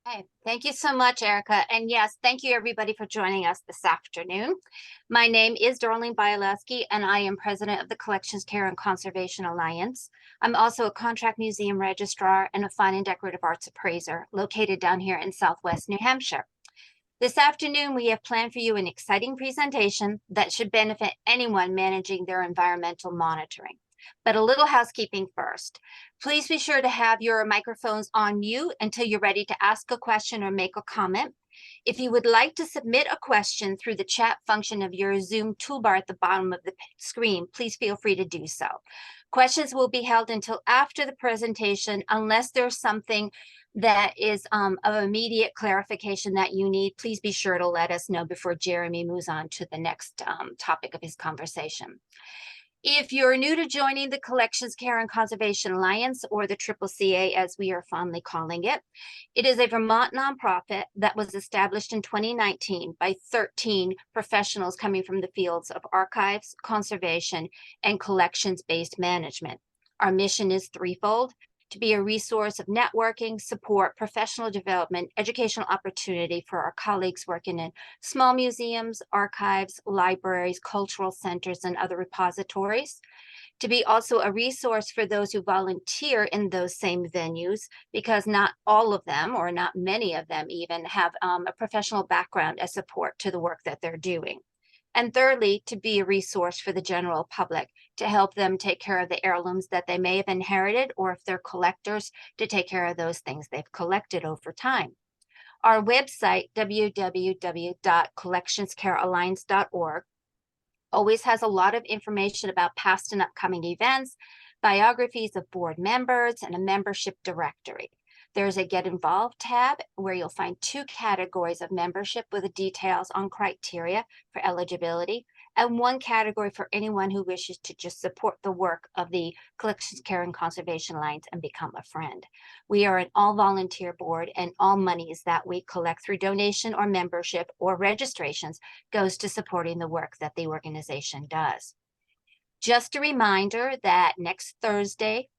Hey, thank you so much, Erica. And yes, thank you everybody for joining us this afternoon. My name is Darlene Bialewski, and I am president of the Collections Care and Conservation Alliance. I'm also a contract museum registrar and a fine and decorative arts appraiser located down here in Southwest New Hampshire. This afternoon, we have planned for you an exciting presentation that should benefit anyone managing their environmental monitoring. But a little housekeeping first. Please be sure to have your microphones on mute until you're ready to ask a question or make a comment. If you would like to submit a question through the chat function of your Zoom toolbar at the bottom of the screen, please feel free to do so. Questions will be held until after the presentation, unless there's something that is of immediate clarification that you need. Please be sure to let us know before Jeremy moves on to the next topic of his conversation. If you're new to joining the Collections Care and Conservation Alliance, or the CCCA as we are fondly calling it, it is a Vermont nonprofit that was established in 2019 by 13 professionals coming from the fields of archives, conservation, and collections-based management. Our mission is threefold: to be a resource of networking, support, professional development, educational opportunity for our colleagues working in small museums, archives, libraries, cultural centers, and other repositories. To be also a resource for those who volunteer in those same venues, because not all of them, or not many of them even, have a professional background as support to the work that they're doing. And thirdly, to be a resource for the general public, to help them take care of the heirlooms that they may have inherited, or if they're collectors, to take care of those things they've collected over time. Our website, www.collectionscarealliance.org, always has a lot of information about past and upcoming events, biographies of board members, and a membership directory. There's a Get Involved tab where you'll find two categories of membership with the details on criteria for eligibility, and one category for anyone who wishes to just support the work of the Collections Care and Conservation Alliance and become a friend. We are an all-volunteer board, and all monies that we collect through donation or membership or registrations goes to supporting the work that the organization does. Just a reminder that next Thursday,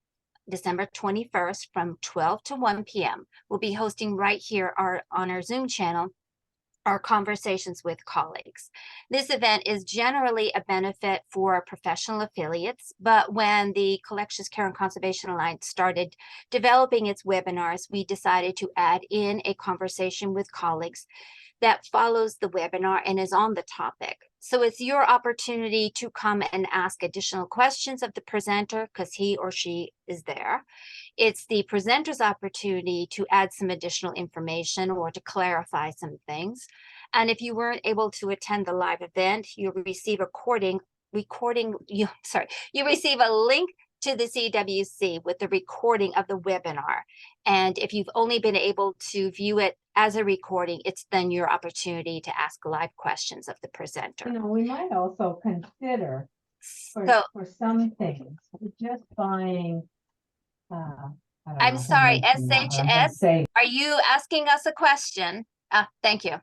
December 21st, from 12 to 1 p.m., we'll be hosting right here on our Zoom channel our Conversations with Colleagues. This event is generally a benefit for professional affiliates, but when the Collections Care and Conservation Alliance started developing its webinars, we decided to add in a conversation with colleagues that follows the webinar and is on the topic. So it's your opportunity to come and ask additional questions of the presenter, because he or she is there. It's the presenter's opportunity to add some additional information or to clarify some things. And if you weren't able to attend the live event, you'll receive a you receive a link to the CWC with the recording of the webinar. And if you've only been able to view it as a recording, it's then your opportunity to ask live questions of the presenter. We might also consider So for some things, just buying. I'm sorry, SHS, are you asking us a question? Thank you.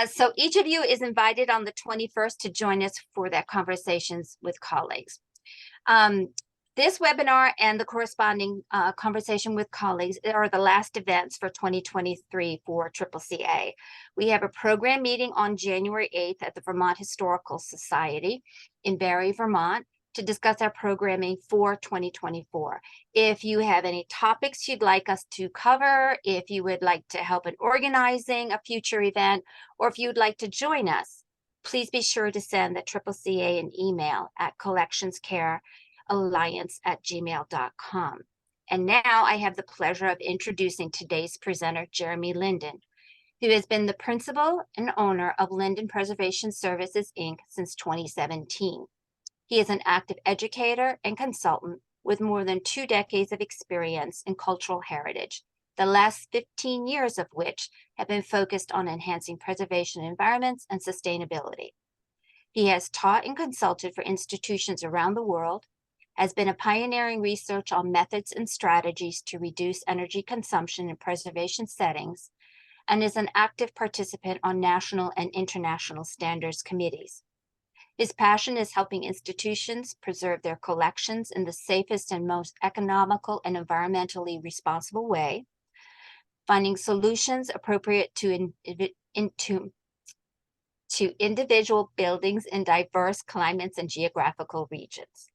So each of you is invited on the 21st to join us for that Conversations with Colleagues. This webinar and the corresponding conversation with colleagues are the last events for 2023 for CCCA. We have a program meeting on January 8th at the Vermont Historical Society in Barre, Vermont, to discuss our programming for 2024. If you have any topics you'd like us to cover, if you would like to help in organizing a future event, or if you'd like to join us, please be sure to send the CCCA an email at collectionscarealliance@gmail.com. And now I have the pleasure of introducing today's presenter, Jeremy Linden, who has been the principal and owner of Linden Preservation Services, Inc. since 2017. He is an active educator and consultant with more than 2 decades of experience in cultural heritage, the last 15 years of which have been focused on enhancing preservation environments and sustainability. He has taught and consulted for institutions around the world, has been a pioneering research on methods and strategies to reduce energy consumption in preservation settings, and is an active participant on national and international standards committees. His passion is helping institutions preserve their collections in the safest and most economical and environmentally responsible way. finding solutions appropriate to individual buildings in diverse climates and geographical regions.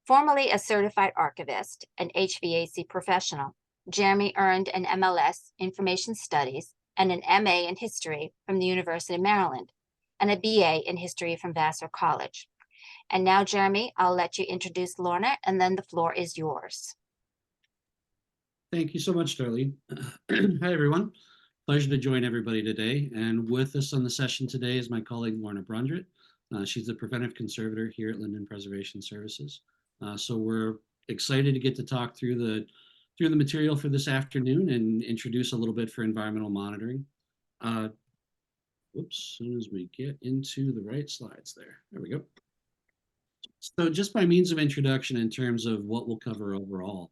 Formerly a certified archivist and HVAC professional, Jeremy earned an MLS Information Studies and an MA in History from the University of Maryland and a BA in History from Vassar College. And now, Jeremy, I'll let you introduce Lorna, and then the floor is yours. Thank you so much, Darlene. Hi, everyone. Pleasure to join everybody today. And with us on the session today is my colleague, Lorna Brundrett. She's the preventive conservator here at Linden Preservation Services. So we're excited to get to talk through the material for this afternoon and introduce a little bit for environmental monitoring. As soon as we get into the right slides there we go. So just by means of introduction in terms of what we'll cover overall,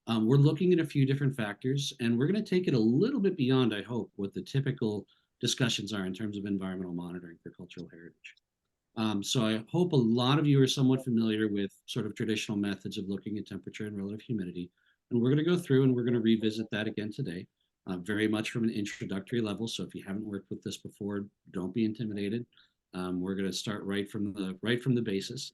we're looking at a few different factors, and we're going to take it a little bit beyond, I hope, what the typical discussions are in terms of environmental monitoring for cultural heritage. So I hope a lot of you are somewhat familiar with sort of traditional methods of looking at temperature and relative humidity. And we're going to go through and we're going to revisit that again today, very much from an introductory level. So if you haven't worked with this before, don't be intimidated. We're going to start right from the basis.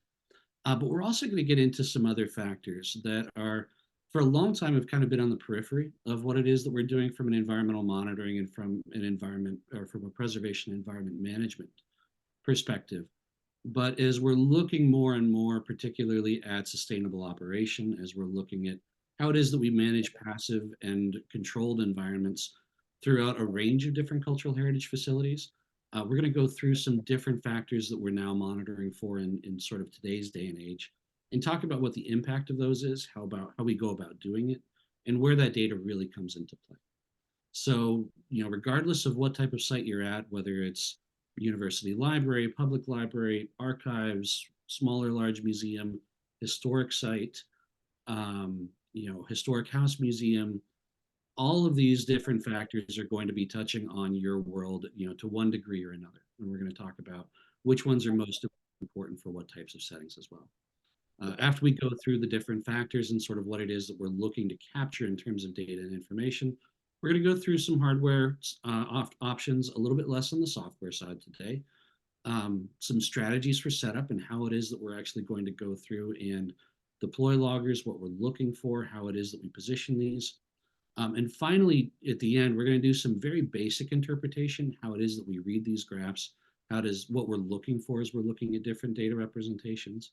But we're also going to get into some other factors that are, for a long time, have kind of been on the periphery of what it is that we're doing from an environmental monitoring and from an environment or from a preservation environment management perspective. But as we're looking more and more, particularly at sustainable operation, as we're looking at how it is that we manage passive and controlled environments throughout a range of different cultural heritage facilities, we're going to go through some different factors that we're now monitoring for in sort of today's day and age, and talk about what the impact of those is, how we go about doing it, and where that data really comes into play. So, regardless of what type of site you're at, whether it's university library, public library, archives, small or large museum, historic site, historic house museum, all of these different factors are going to be touching on your world, to one degree or another. And we're going to talk about which ones are most important for what types of settings as well. After we go through the different factors and sort of what it is that we're looking to capture in terms of data and information, we're going to go through some hardware options, a little bit less on the software side today, some strategies for setup and how it is that we're actually going to go through and deploy loggers, what we're looking for, how it is that we position these. And finally, at the end, we're going to do some very basic interpretation, how it is that we read these graphs, what we're looking for as we're looking at different data representations.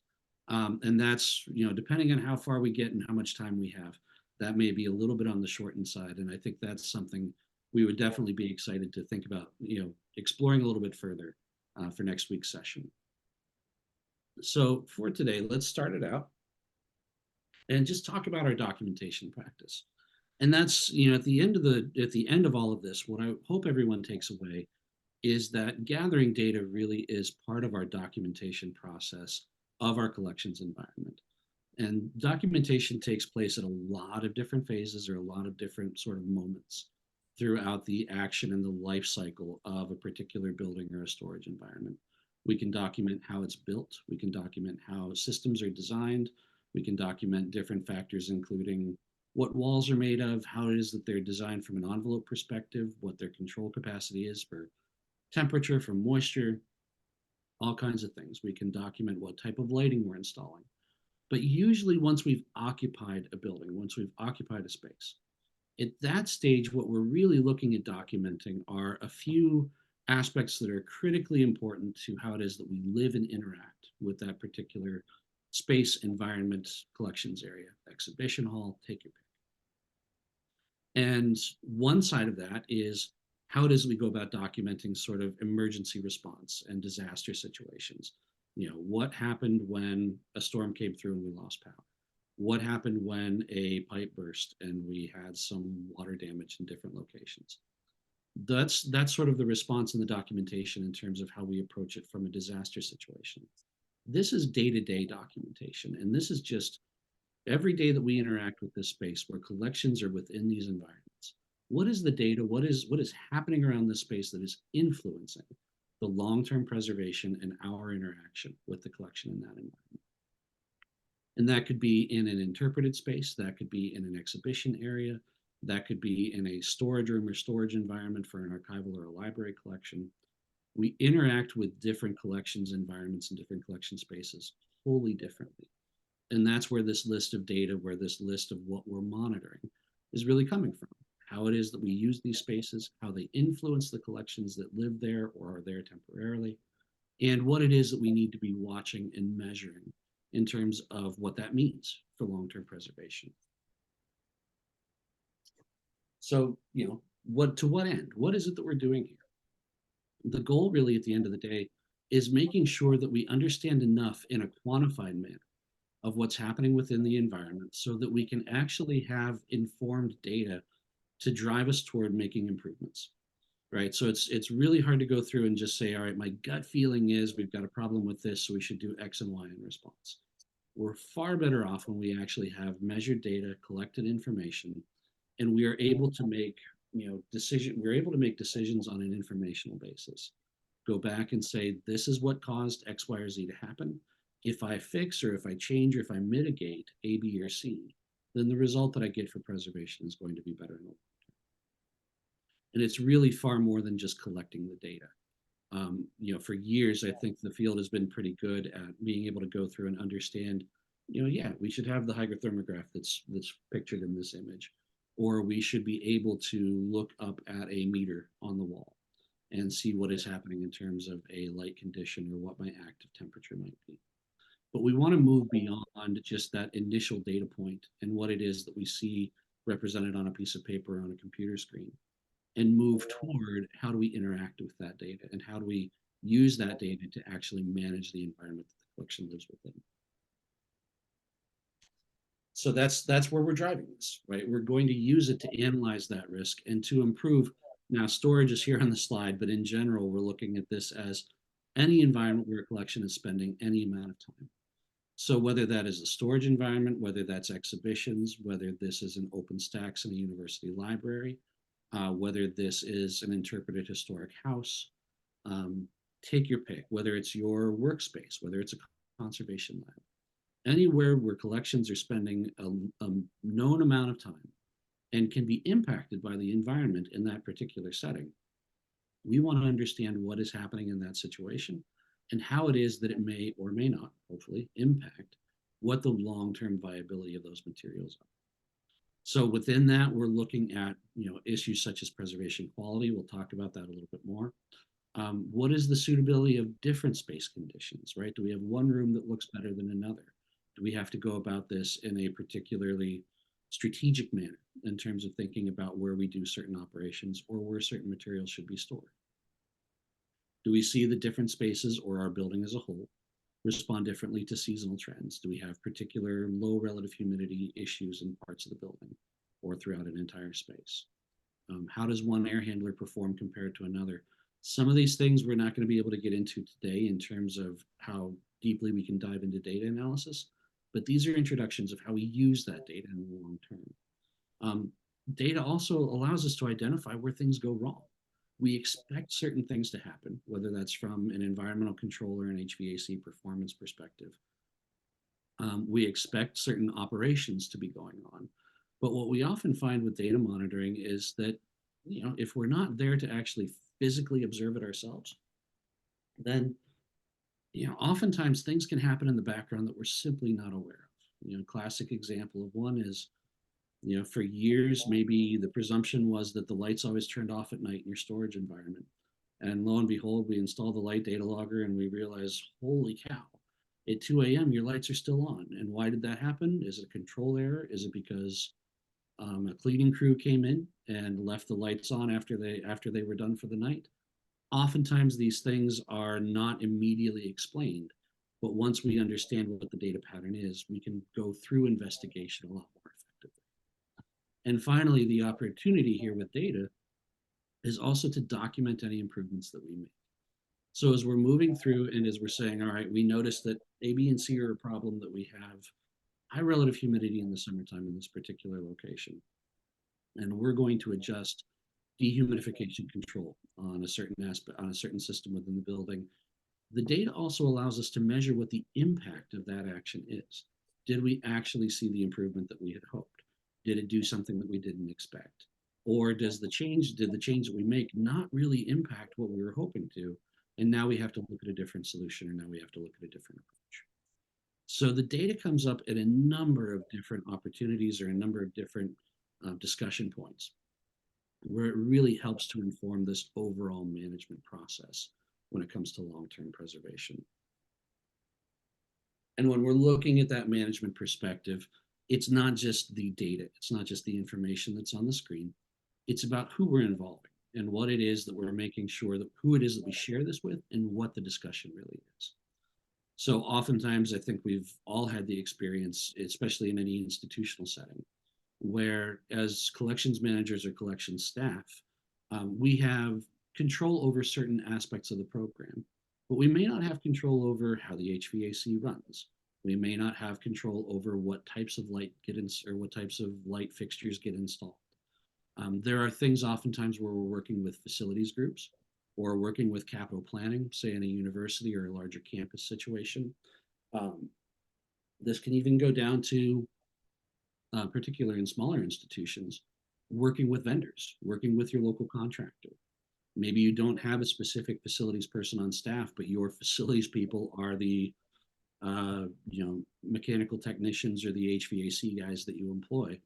And that's, depending on how far we get and how much time we have, that may be a little bit on the shortened side. And I think that's something we would definitely be excited to think about, exploring a little bit further for next week's session. So for today, let's start it out and just talk about our documentation practice. And that's, at the end of all of this, what I hope everyone takes away is that gathering data really is part of our documentation process of our collections environment. And documentation takes place at a lot of different phases or a lot of different sort of moments throughout the action and the life cycle of a particular building or a storage environment. We can document how it's built. We can document how systems are designed. We can document different factors, including what walls are made of, how it is that they're designed from an envelope perspective, what their control capacity is for temperature, for moisture, all kinds of things. We can document what type of lighting we're installing. But usually once we've occupied a building, once we've occupied a space, at that stage, what we're really looking at documenting are a few aspects that are critically important to how it is that we live and interact with that particular space, environment, collections area, exhibition hall, take your pick. And one side of that is how it is we go about documenting sort of emergency response and disaster situations. What happened when a storm came through and we lost power? What happened when a pipe burst and we had some water damage in different locations? That's sort of the response in the documentation in terms of how we approach it from a disaster situation. This is day-to-day documentation, and this is just every day that we interact with this space where collections are within these environments. What is the data? What is happening around this space that is influencing the long-term preservation and our interaction with the collection in that environment? And that could be in an interpreted space, that could be in an exhibition area, That could be in a storage room or storage environment for an archival or a library collection. We interact with different collections environments and different collection spaces wholly differently. And that's where this list of data, where this list of what we're monitoring is really coming from. How it is that we use these spaces, how they influence the collections that live there or are there temporarily, and what it is that we need to be watching and measuring in terms of what that means for long-term preservation. So, to what end? What is it that we're doing here? The goal really at the end of the day is making sure that we understand enough in a quantified manner of what's happening within the environment so that we can actually have informed data to drive us toward making improvements, right? So it's really hard to go through and just say, all right, my gut feeling is we've got a problem with this, so we should do X and Y in response. We're far better off when we actually have measured data, collected information, and we are able to make we're able to make decisions on an informational basis. Go back and say, this is what caused X, Y, or Z to happen. If I fix or if I change or if I mitigate A, B, or C, then the result that I get for preservation is going to be better. And it's really far more than just collecting the data. For years, I think the field has been pretty good at being able to go through and understand, yeah, we should have the hygrothermograph that's pictured in this image, or we should be able to look up at a meter on the wall and see what is happening in terms of a light condition or what my active temperature might be. But we want to move beyond just that initial data point and what it is that we see represented on a piece of paper or on a computer screen, and move toward how do we interact with that data and how do we use that data to actually manage the environment that the collection lives within. So that's where we're driving this, right? We're going to use it to analyze that risk and to improve. Now, storage is here on the slide, but in general, we're looking at this as any environment where a collection is spending any amount of time. So whether that is a storage environment, whether that's exhibitions, whether this is an open stacks in a university library, whether this is an interpreted historic house, take your pick, whether it's your workspace, whether it's a conservation lab, anywhere where collections are spending a known amount of time and can be impacted by the environment in that particular setting. We want to understand what is happening in that situation and how it is that it may or may not, hopefully, impact what the long-term viability of those materials are. So within that, we're looking at issues such as preservation quality. We'll talk about that a little bit more. What is the suitability of different space conditions, right? Do we have one room that looks better than another? Do we have to go about this in a particularly strategic manner in terms of thinking about where we do certain operations or where certain materials should be stored? Do we see the different spaces or our building as a whole respond differently to seasonal trends? Do we have particular low relative humidity issues in parts of the building or throughout an entire space? How does one air handler perform compared to another? Some of these things we're not going to be able to get into today in terms of how deeply we can dive into data analysis, but these are introductions of how we use that data in the long term. Data also allows us to identify where things go wrong. We expect certain things to happen, whether that's from an environmental control or an HVAC performance perspective. We expect certain operations to be going on. But what we often find with data monitoring is that, if we're not there to actually physically observe it ourselves, then, oftentimes things can happen in the background that we're simply not aware of. Classic example of one is, for years, maybe the presumption was that the lights always turned off at night in your storage environment. And lo and behold, we install the light data logger and we realize, holy cow, at 2 a.m. your lights are still on. And why did that happen? Is it a control error? Is it because a cleaning crew came in and left the lights on after they were done for the night? Oftentimes these things are not immediately explained, but once we understand what the data pattern is, we can go through investigation a lot more effectively. And finally, the opportunity here with data is also to document any improvements that we make. So as we're moving through and as we're saying, all right, we noticed that A, B, and C are a problem, that we have high relative humidity in the summertime in this particular location. And we're going to adjust dehumidification control on a certain aspect, on a certain system within the building. The data also allows us to measure what the impact of that action is. Did we actually see the improvement that we had hoped? Did it do something that we didn't expect? Or did the change that we make not really impact what we were hoping to? And now we have to look at a different solution, or now we have to look at a different approach. So the data comes up at a number of different opportunities or a number of different discussion points where it really helps to inform this overall management process when it comes to long-term preservation. And when we're looking at that management perspective, it's not just the data, it's not just the information that's on the screen, it's about who we're involving and what it is that we're making sure that who it is that we share this with and what the discussion really is. So oftentimes, I think we've all had the experience, especially in any institutional setting, where as collections managers or collections staff, we have control over certain aspects of the program, but we may not have control over how the HVAC runs. We may not have control over what types of light get in, or what types of light fixtures get installed. There are things oftentimes where we're working with facilities groups or working with capital planning, say in a university or a larger campus situation. This can even go down to, particularly in smaller institutions, working with vendors, working with your local contractor. Maybe you don't have a specific facilities person on staff, but your facilities people are the mechanical technicians or the HVAC guys that you employ.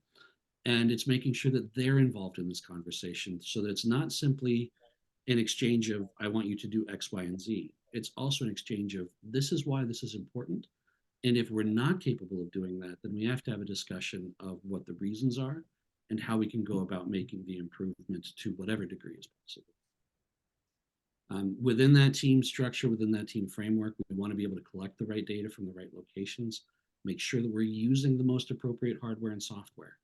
And it's making sure that they're involved in this conversation so that it's not simply an exchange of, I want you to do X, Y, and Z. It's also an exchange of, this is why this is important. And if we're not capable of doing that, then we have to have a discussion of what the reasons are and how we can go about making the improvement to whatever degree is possible. Within that team structure, within that team framework, we want to be able to collect the right data from the right locations, make sure that we're using the most appropriate hardware and software.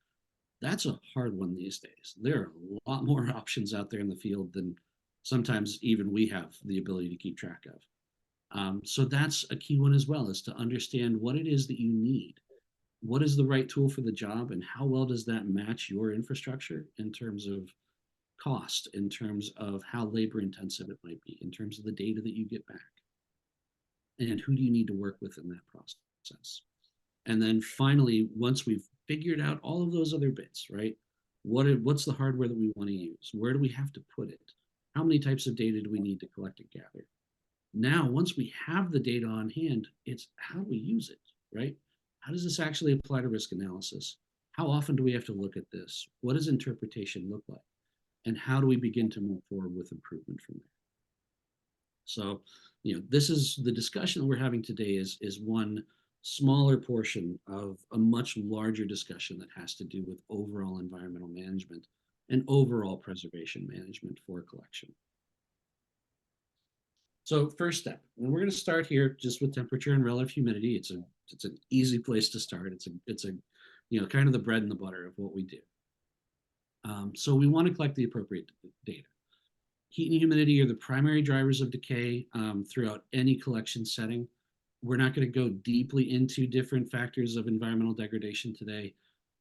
That's a hard one these days. There are a lot more options out there in the field than sometimes even we have the ability to keep track of. So that's a key one as well, is to understand what it is that you need. What is the right tool for the job, and how well does that match your infrastructure in terms of cost, in terms of how labor intensive it might be, in terms of the data that you get back, and who do you need to work with in that process. And then finally, once we've figured out all of those other bits, right? What's the hardware that we want to use? Where do we have to put it? How many types of data do we need to collect and gather? Now, once we have the data on hand, it's how do we use it, right? How does this actually apply to risk analysis? How often do we have to look at this? What does interpretation look like? And how do we begin to move forward with improvement from there? So, this is the discussion that we're having today is one smaller portion of a much larger discussion that has to do with overall environmental management and overall preservation management for a collection. So first step, and we're going to start here just with temperature and relative humidity. It's an easy place to start. It's a kind of the bread and the butter of what we do. So we want to collect the appropriate data. Heat and humidity are the primary drivers of decay throughout any collection setting. We're not going to go deeply into different factors of environmental degradation today,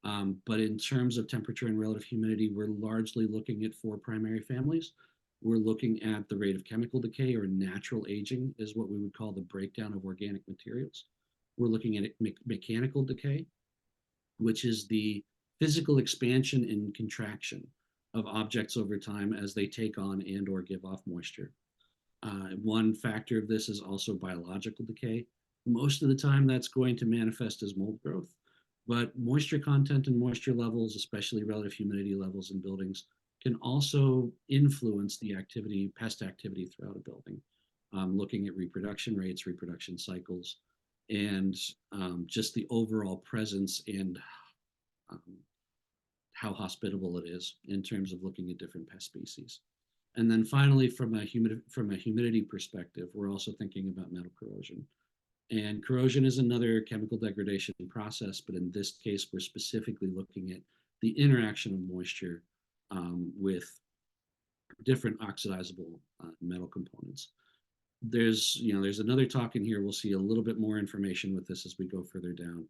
but in terms of temperature and relative humidity, we're largely looking at 4 primary families. We're looking at the rate of chemical decay, or natural aging is what we would call the breakdown of organic materials. We're looking at mechanical decay, which is the physical expansion and contraction of objects over time as they take on and or give off moisture. One factor of this is also biological decay. Most of the time that's going to manifest as mold growth, but moisture content and moisture levels, especially relative humidity levels in buildings, can also influence the activity, pest activity throughout a building. Looking at reproduction rates, reproduction cycles, and just the overall presence and how hospitable it is in terms of looking at different pest species. And then finally, from a humidity perspective, we're also thinking about metal corrosion. And corrosion is another chemical degradation process, but in this case, we're specifically looking at the interaction of moisture with different oxidizable metal components. There's another talk in here. We'll see a little bit more information with this as we go further down,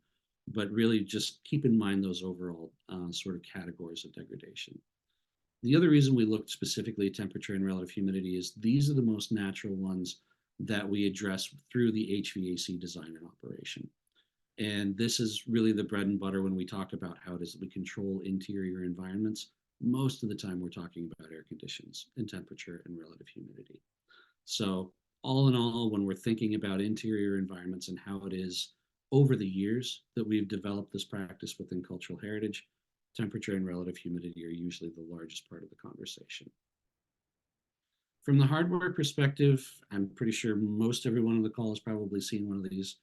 but really just keep in mind those overall sort of categories of degradation. The other reason we looked specifically at temperature and relative humidity is these are the most natural ones that we address through the HVAC design and operation. And this is really the bread and butter when we talk about how it is that we control interior environments. Most of the time, we're talking about air conditions and temperature and relative humidity. So, all in all, when we're thinking about interior environments and how it is over the years that we've developed this practice within cultural heritage, temperature and relative humidity are usually the largest part of the conversation. From the hardware perspective, I'm pretty sure most everyone on the call has probably seen one of these.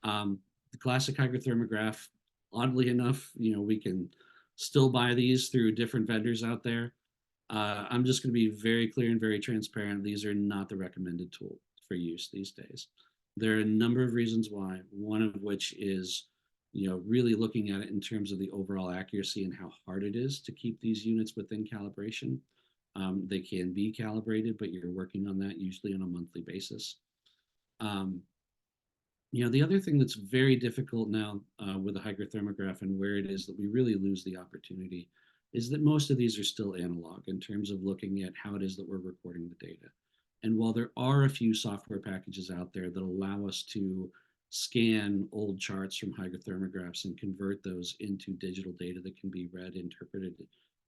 The classic hygrothermograph, oddly enough, we can still buy these through different vendors out there. I'm just going to be very clear and very transparent. These are not the recommended tool for use these days. There are a number of reasons why, one of which is, really looking at it in terms of the overall accuracy and how hard it is to keep these units within calibration. They can be calibrated, but you're working on that usually on a monthly basis. The other thing that's very difficult now with a hygrothermograph and where it is that we really lose the opportunity is that most of these are still analog in terms of looking at how it is that we're recording the data. And while there are a few software packages out there that allow us to scan old charts from hygrothermographs and convert those into digital data that can be read, interpreted,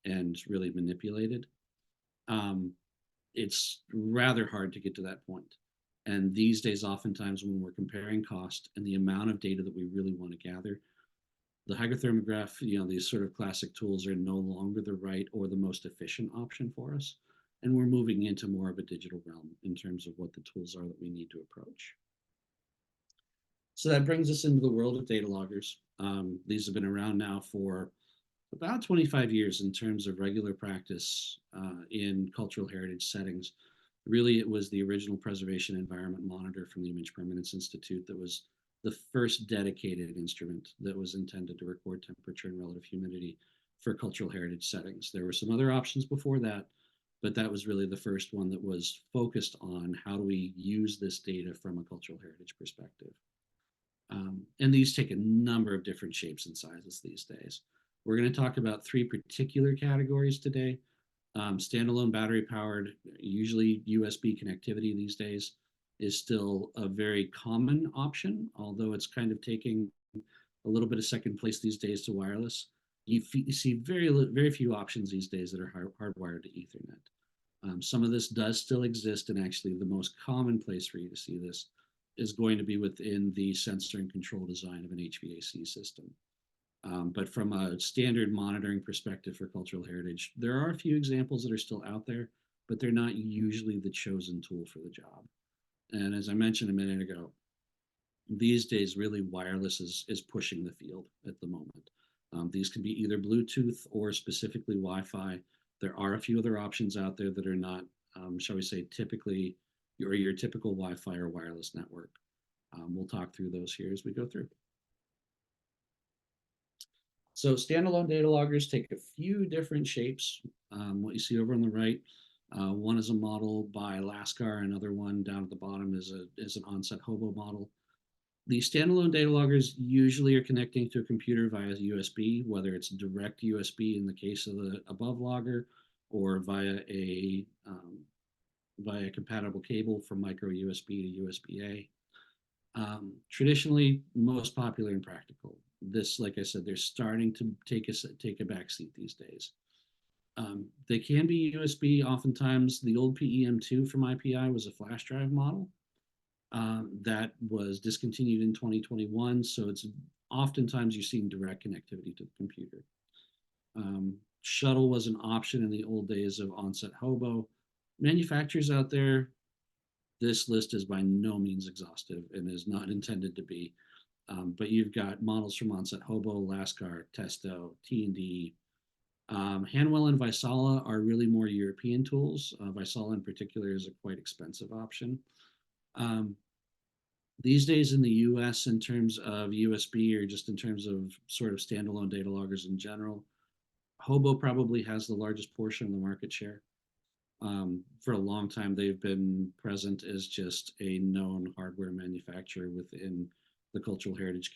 and really manipulated, it's rather hard to get to that point. And these days, oftentimes when we're comparing cost and the amount of data that we really want to gather, the hygrothermograph, these sort of classic tools are no longer the right or the most efficient option for us. And we're moving into more of a digital realm in terms of what the tools are that we need to approach. So that brings us into the world of data loggers. These have been around now for about 25 years in terms of regular practice in cultural heritage settings. Really, it was the original preservation environment monitor from the Image Permanence Institute that was the first dedicated instrument that was intended to record temperature and relative humidity for cultural heritage settings. There were some other options before that, but that was really the first one that was focused on how do we use this data from a cultural heritage perspective. And these take a number of different shapes and sizes these days. We're going to talk about three particular categories today. Standalone battery powered, usually USB connectivity these days is still a very common option, although it's kind of taking a little bit of second place these days to wireless. You see very few options these days that are hardwired to Ethernet. Some of this does still exist, and actually the most common place for you to see this is going to be within the sensor and control design of an HVAC system. But from a standard monitoring perspective for cultural heritage, there are a few examples that are still out there, but they're not usually the chosen tool for the job. And as I mentioned a minute ago, these days really wireless is pushing the field at the moment. These can be either Bluetooth or specifically Wi-Fi. There are a few other options out there that are not, shall we say, typically your typical Wi-Fi or wireless network. We'll talk through those here as we go through. So standalone data loggers take a few different shapes. What you see over on the right, one is a model by Lascar, another one down at the bottom is an onset hobo model. The standalone data loggers usually are connecting to a computer via USB, whether it's direct USB in the case of the above logger, or via a compatible cable from micro USB to USB-A. Traditionally, most popular and practical. This, like I said, they're starting to take a backseat these days. They can be USB. Oftentimes, the old PEM2 from IPI was a flash drive model that was discontinued in 2021. So it's oftentimes you're seeing direct connectivity to the computer. Shuttle was an option in the old days of onset hobo. Manufacturers out there, this list is by no means exhaustive and is not intended to be. But you've got models from onset hobo, Lascar, Testo, T&D. Hanwell and Vaisala are really more European tools. Vaisala in particular is a quite expensive option. These days in the US, in terms of USB or just in terms of sort of standalone data loggers in general, Hobo probably has the largest portion of the market share. For a long time, they've been present as just a known hardware manufacturer within the cultural heritage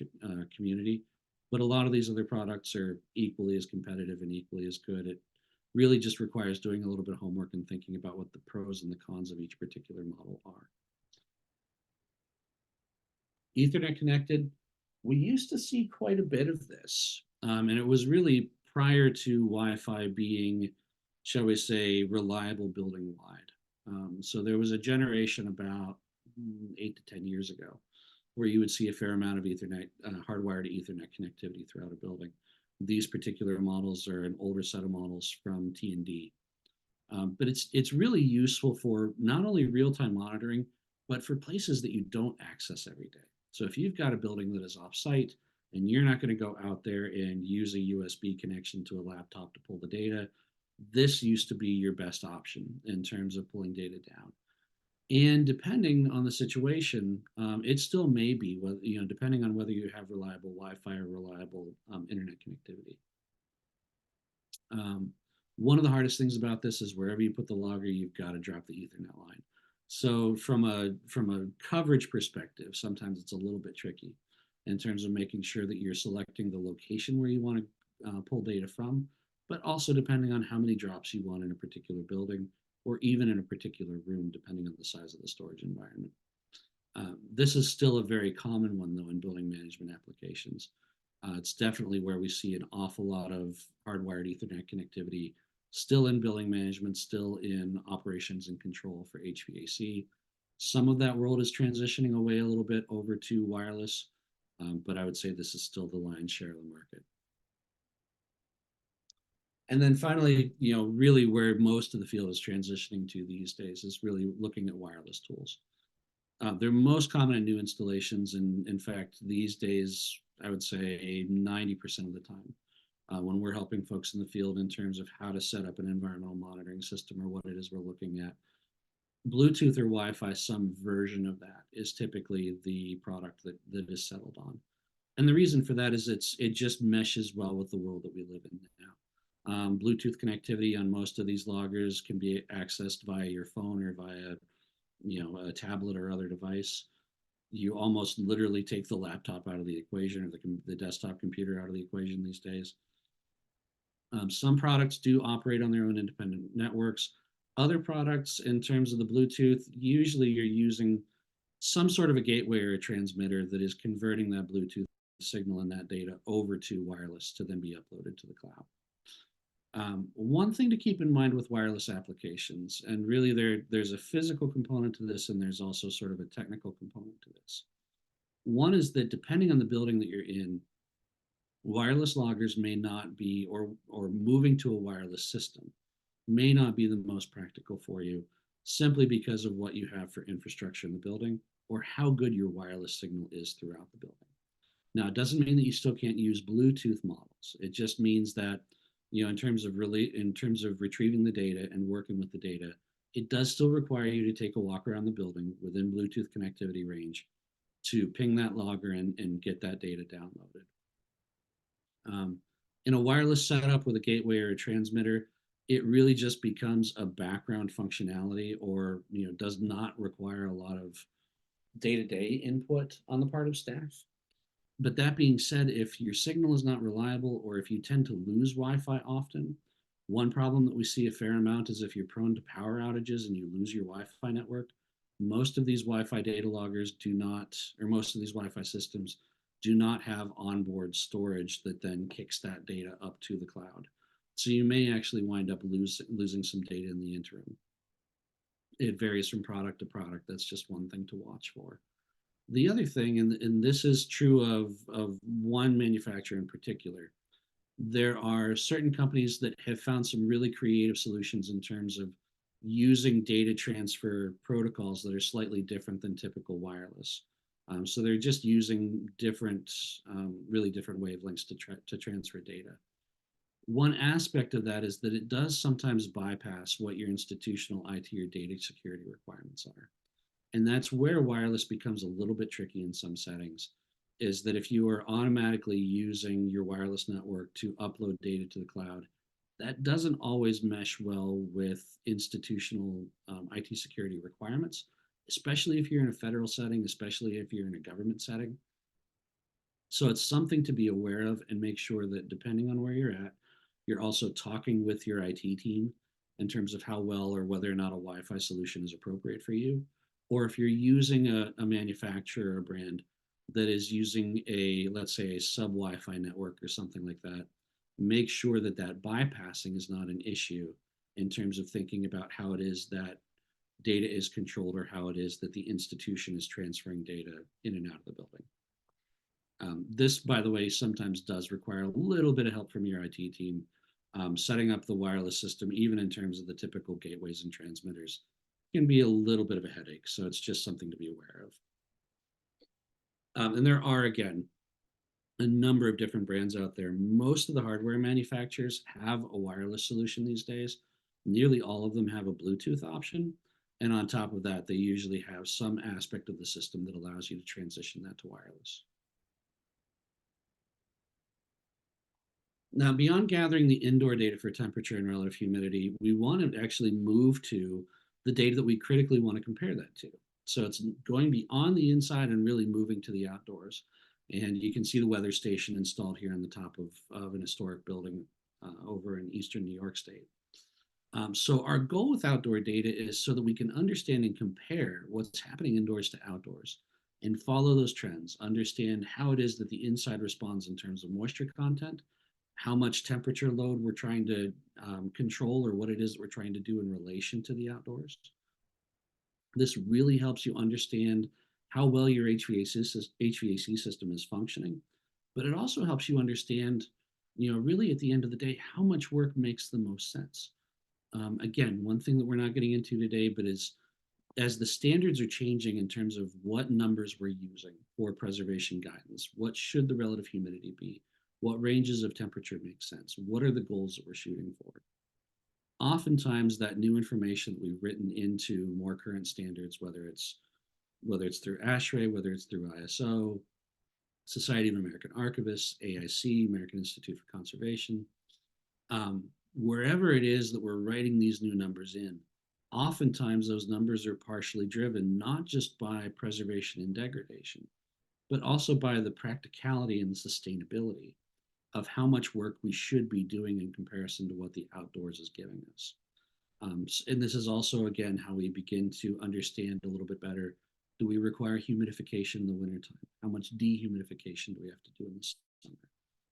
community. But a lot of these other products are equally as competitive and equally as good. It really just requires doing a little bit of homework and thinking about what the pros and the cons of each particular model are. Ethernet connected, we used to see quite a bit of this. And it was really prior to Wi-Fi being, shall we say, reliable building wide. So there was a generation about 8 to 10 years ago where you would see a fair amount of Ethernet, hardwired to Ethernet connectivity throughout a building. These particular models are an older set of models from T&D. But it's really useful for not only real-time monitoring, but for places that you don't access every day. So if you've got a building that is off-site and you're not going to go out there and use a USB connection to a laptop to pull the data, this used to be your best option in terms of pulling data down. And depending on the situation, it still may be, depending on whether you have reliable Wi-Fi or reliable internet connectivity. One of the hardest things about this is wherever you put the logger, you've got to drop the Ethernet line. So from a coverage perspective, sometimes it's a little bit tricky in terms of making sure that you're selecting the location where you want to pull data from, but also depending on how many drops you want in a particular building or even in a particular room, depending on the size of the storage environment. This is still a very common one, though, in building management applications. It's definitely where we see an awful lot of hardwired Ethernet connectivity, still in building management, still in operations and control for HVAC. Some of that world is transitioning away a little bit over to wireless, but I would say this is still the lion's share of the market. And then finally, really where most of the field is transitioning to these days is really looking at wireless tools. They're most common in new installations, and in fact, these days, I would say 90% of the time, when we're helping folks in the field in terms of how to set up an environmental monitoring system or what it is we're looking at, Bluetooth or Wi-Fi, some version of that is typically the product that is settled on. And the reason for that is it just meshes well with the world that we live in now. Bluetooth connectivity on most of these loggers can be accessed via your phone or via a tablet or other device. You almost literally take the laptop out of the equation or the desktop computer out of the equation these days. Some products do operate on their own independent networks. Other products, in terms of the Bluetooth, usually you're using some sort of a gateway or a transmitter that is converting that Bluetooth signal and that data over to wireless to then be uploaded to the cloud. One thing to keep in mind with wireless applications, and really there's a physical component to this and there's also sort of a technical component to this. One is that depending on the building that you're in, wireless loggers may not be, or moving to a wireless system may not be the most practical for you, simply because of what you have for infrastructure in the building or how good your wireless signal is throughout the building. Now, it doesn't mean that you still can't use Bluetooth models. It just means that in terms of retrieving the data and working with the data, it does still require you to take a walk around the building within Bluetooth connectivity range to ping that logger and get that data downloaded. In a wireless setup with a gateway or a transmitter, it really just becomes a background functionality, or does not require a lot of day-to-day input on the part of staff. But that being said, if your signal is not reliable or if you tend to lose Wi-Fi often, one problem that we see a fair amount is if you're prone to power outages and you lose your Wi-Fi network. Most of these Wi-Fi data loggers do not, or most of these Wi-Fi systems do not have onboard storage that then kicks that data up to the cloud. So you may actually wind up losing some data in the interim. It varies from product to product. That's just one thing to watch for. The other thing, and this is true of one manufacturer in particular, there are certain companies that have found some really creative solutions in terms of using data transfer protocols that are slightly different than typical wireless. So they're just using really different wavelengths to transfer data. One aspect of that is that it does sometimes bypass what your institutional IT or data security requirements are. And that's where wireless becomes a little bit tricky in some settings, is that if you are automatically using your wireless network to upload data to the cloud, that doesn't always mesh well with institutional IT security requirements, especially if you're in a federal setting, especially if you're in a government setting. So it's something to be aware of and make sure that depending on where you're at, you're also talking with your IT team in terms of how well or whether or not a Wi-Fi solution is appropriate for you. Or if you're using a manufacturer or a brand that is using a, let's say, a sub Wi-Fi network or something like that, make sure that that bypassing is not an issue in terms of thinking about how it is that data is controlled or how it is that the institution is transferring data in and out of the building. This, by the way, sometimes does require a little bit of help from your IT team. Setting up the wireless system, even in terms of the typical gateways and transmitters, can be a little bit of a headache. So it's just something to be aware of. And there are, again, a number of different brands out there. Most of the hardware manufacturers have a wireless solution these days. Nearly all of them have a Bluetooth option. And on top of that, they usually have some aspect of the system that allows you to transition that to wireless. Now, beyond gathering the indoor data for temperature and relative humidity, we want to actually move to the data that we critically want to compare that to. So it's going beyond the inside and really moving to the outdoors. And you can see the weather station installed here on the top of an historic building over in eastern New York State. So our goal with outdoor data is so that we can understand and compare what's happening indoors to outdoors and follow those trends, understand how it is that the inside responds in terms of moisture content, how much temperature load we're trying to control, or what it is that we're trying to do in relation to the outdoors. This really helps you understand how well your HVAC system is functioning, but it also helps you understand, really at the end of the day, how much work makes the most sense. Again, one thing that we're not getting into today, but is as the standards are changing in terms of what numbers we're using for preservation guidance, what should the relative humidity be? What ranges of temperature make sense? What are the goals that we're shooting for? Oftentimes that new information that we've written into more current standards, whether it's through ASHRAE, whether it's through ISO, Society of American Archivists, AIC, American Institute for Conservation, wherever it is that we're writing these new numbers in, oftentimes those numbers are partially driven not just by preservation and degradation, but also by the practicality and the sustainability of how much work we should be doing in comparison to what the outdoors is giving us. And this is also, again, how we begin to understand a little bit better, do we require humidification in the wintertime? How much dehumidification do we have to do in the summer?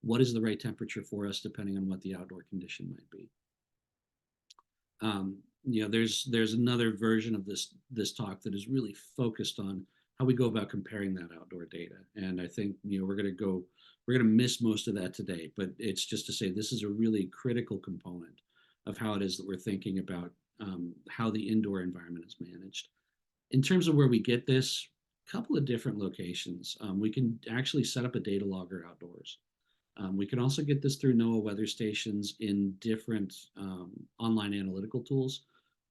What is the right temperature for us depending on what the outdoor condition might be? There's another version of this talk that is really focused on how we go about comparing that outdoor data. And I think, we're going to miss most of that today, but it's just to say this is a really critical component of how it is that we're thinking about how the indoor environment is managed. In terms of where we get this, a couple of different locations. We can actually set up a data logger outdoors. We can also get this through NOAA weather stations in different online analytical tools.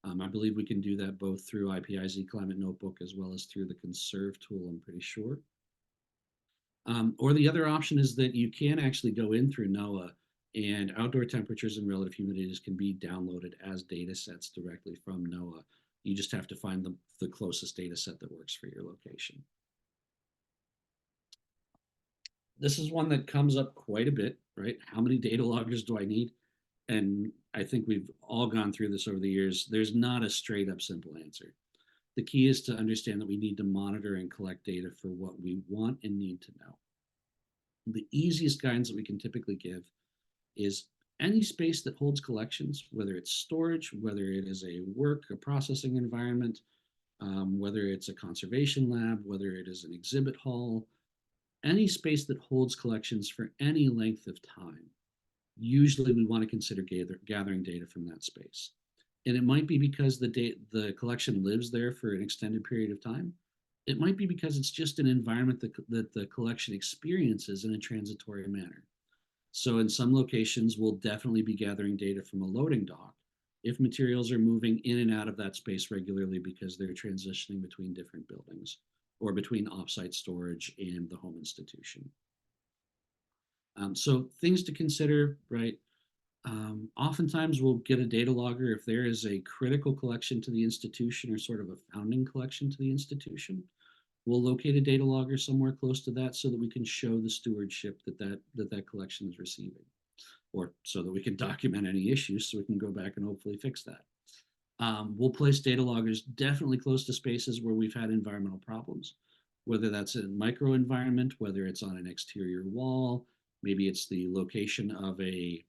I believe we can do that both through IPIZ Climate Notebook as well as through the Conserve tool, I'm pretty sure. Or the other option is that you can actually go in through NOAA, and outdoor temperatures and relative humidities can be downloaded as data sets directly from NOAA. You just have to find the closest data set that works for your location. This is one that comes up quite a bit, right? How many data loggers do I need? And I think we've all gone through this over the years. There's not a straight up simple answer. The key is to understand that we need to monitor and collect data for what we want and need to know. The easiest guidance that we can typically give is any space that holds collections, whether it's storage, whether it is a processing environment, whether it's a conservation lab, whether it is an exhibit hall, any space that holds collections for any length of time. Usually we want to consider gathering data from that space. And it might be because the collection lives there for an extended period of time. It might be because it's just an environment that the collection experiences in a transitory manner. So in some locations, we'll definitely be gathering data from a loading dock if materials are moving in and out of that space regularly because they're transitioning between different buildings or between offsite storage and the home institution. So things to consider, right? Oftentimes we'll get a data logger if there is a critical collection to the institution or sort of a founding collection to the institution. We'll locate a data logger somewhere close to that so that we can show the stewardship that collection is receiving, or so that we can document any issues so we can go back and hopefully fix that. We'll place data loggers definitely close to spaces where we've had environmental problems. whether that's a microenvironment, whether it's on an exterior wall, maybe it's the location of a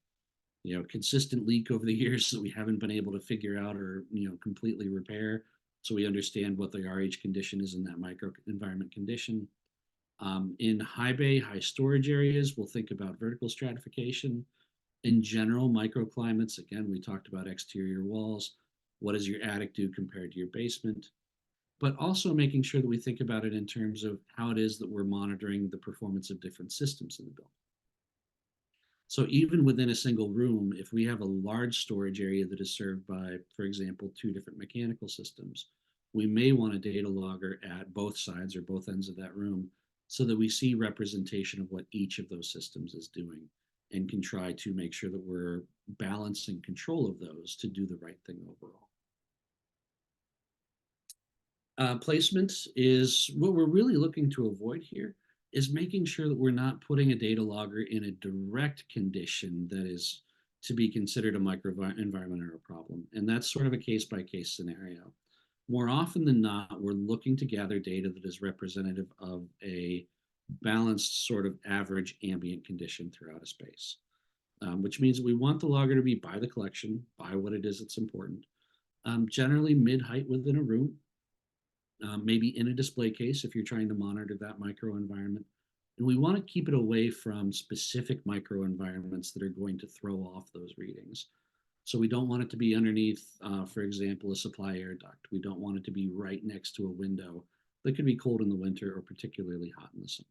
consistent leak over the years that we haven't been able to figure out or completely repair, so we understand what the RH condition is in that microenvironment condition. In high bay, high storage areas, we'll think about vertical stratification. In general, microclimates, again, we talked about exterior walls. What does your attic do compared to your basement? But also making sure that we think about it in terms of how it is that we're monitoring the performance of different systems in the building. So even within a single room, if we have a large storage area that is served by, for example, 2 different mechanical systems, we may want a data logger at both sides or both ends of that room so that we see representation of what each of those systems is doing and can try to make sure that we're balancing control of those to do the right thing overall. Placement is what we're really looking to avoid here, is making sure that we're not putting a data logger in a direct condition that is to be considered a microenvironment or a problem. And that's sort of a case-by-case scenario. More often than not, we're looking to gather data that is representative of a balanced sort of average ambient condition throughout a space, which means that we want the logger to be by the collection, by what it is that's important, generally mid-height within a room, maybe in a display case if you're trying to monitor that microenvironment. And we want to keep it away from specific microenvironments that are going to throw off those readings. So we don't want it to be underneath, for example, a supply air duct. We don't want it to be right next to a window that could be cold in the winter or particularly hot in the summer.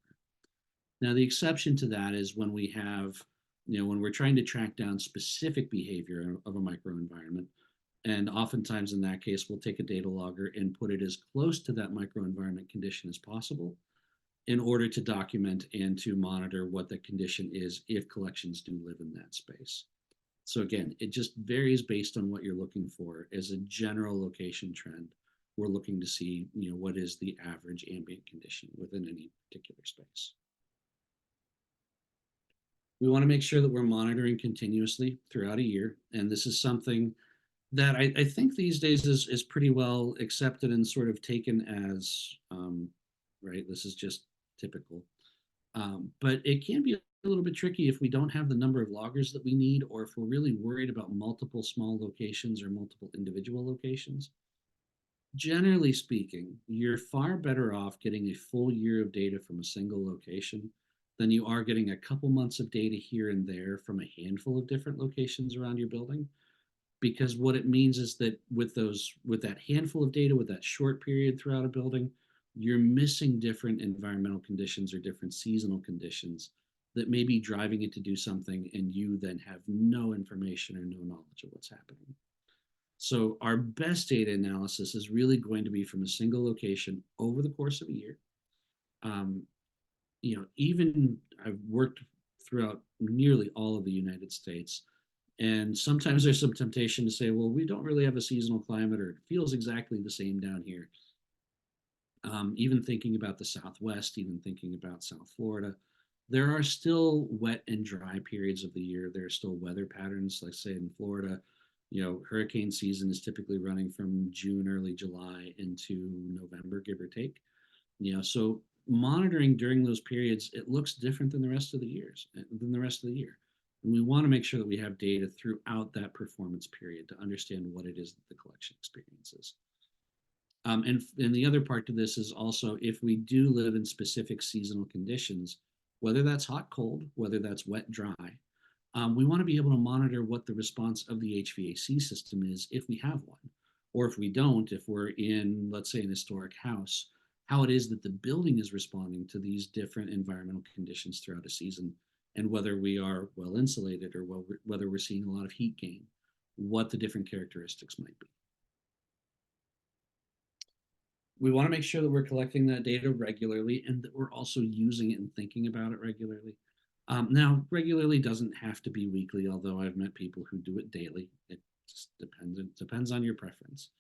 Now, the exception to that is when we have, when we're trying to track down specific behavior of a microenvironment. And oftentimes in that case, we'll take a data logger and put it as close to that microenvironment condition as possible in order to document and to monitor what the condition is if collections do live in that space. So again, it just varies based on what you're looking for. As a general location trend, we're looking to see, what is the average ambient condition within any particular space. We want to make sure that we're monitoring continuously throughout a year. And this is something that I think these days is pretty well accepted and sort of taken as, right, this is just typical. But it can be a little bit tricky if we don't have the number of loggers that we need, or if we're really worried about multiple small locations or multiple individual locations. Generally speaking, you're far better off getting a full year of data from a single location than you are getting a couple months of data here and there from a handful of different locations around your building. Because what it means is that with that handful of data, with that short period throughout a building, you're missing different environmental conditions or different seasonal conditions that may be driving it to do something, and you then have no information or no knowledge of what's happening. So our best data analysis is really going to be from a single location over the course of a year. Even I've worked throughout nearly all of the United States. And sometimes there's some temptation to say, well, we don't really have a seasonal climate, or it feels exactly the same down here. Even thinking about the Southwest, even thinking about South Florida, there are still wet and dry periods of the year. There are still weather patterns, like say in Florida, hurricane season is typically running from June, early July into November, give or take. So monitoring during those periods, it looks different than the rest of the year. And we want to make sure that we have data throughout that performance period to understand what it is that the collection experiences. And the other part to this is also, if we do live in specific seasonal conditions, whether that's hot, cold, whether that's wet, dry, we want to be able to monitor what the response of the HVAC system is if we have one. Or if we don't, if we're in, let's say, an historic house, how it is that the building is responding to these different environmental conditions throughout a season, and whether we are well insulated or whether we're seeing a lot of heat gain, what the different characteristics might be. We want to make sure that we're collecting that data regularly and that we're also using it and thinking about it regularly. Now, regularly doesn't have to be weekly, although I've met people who do it daily. It just depends on your preference.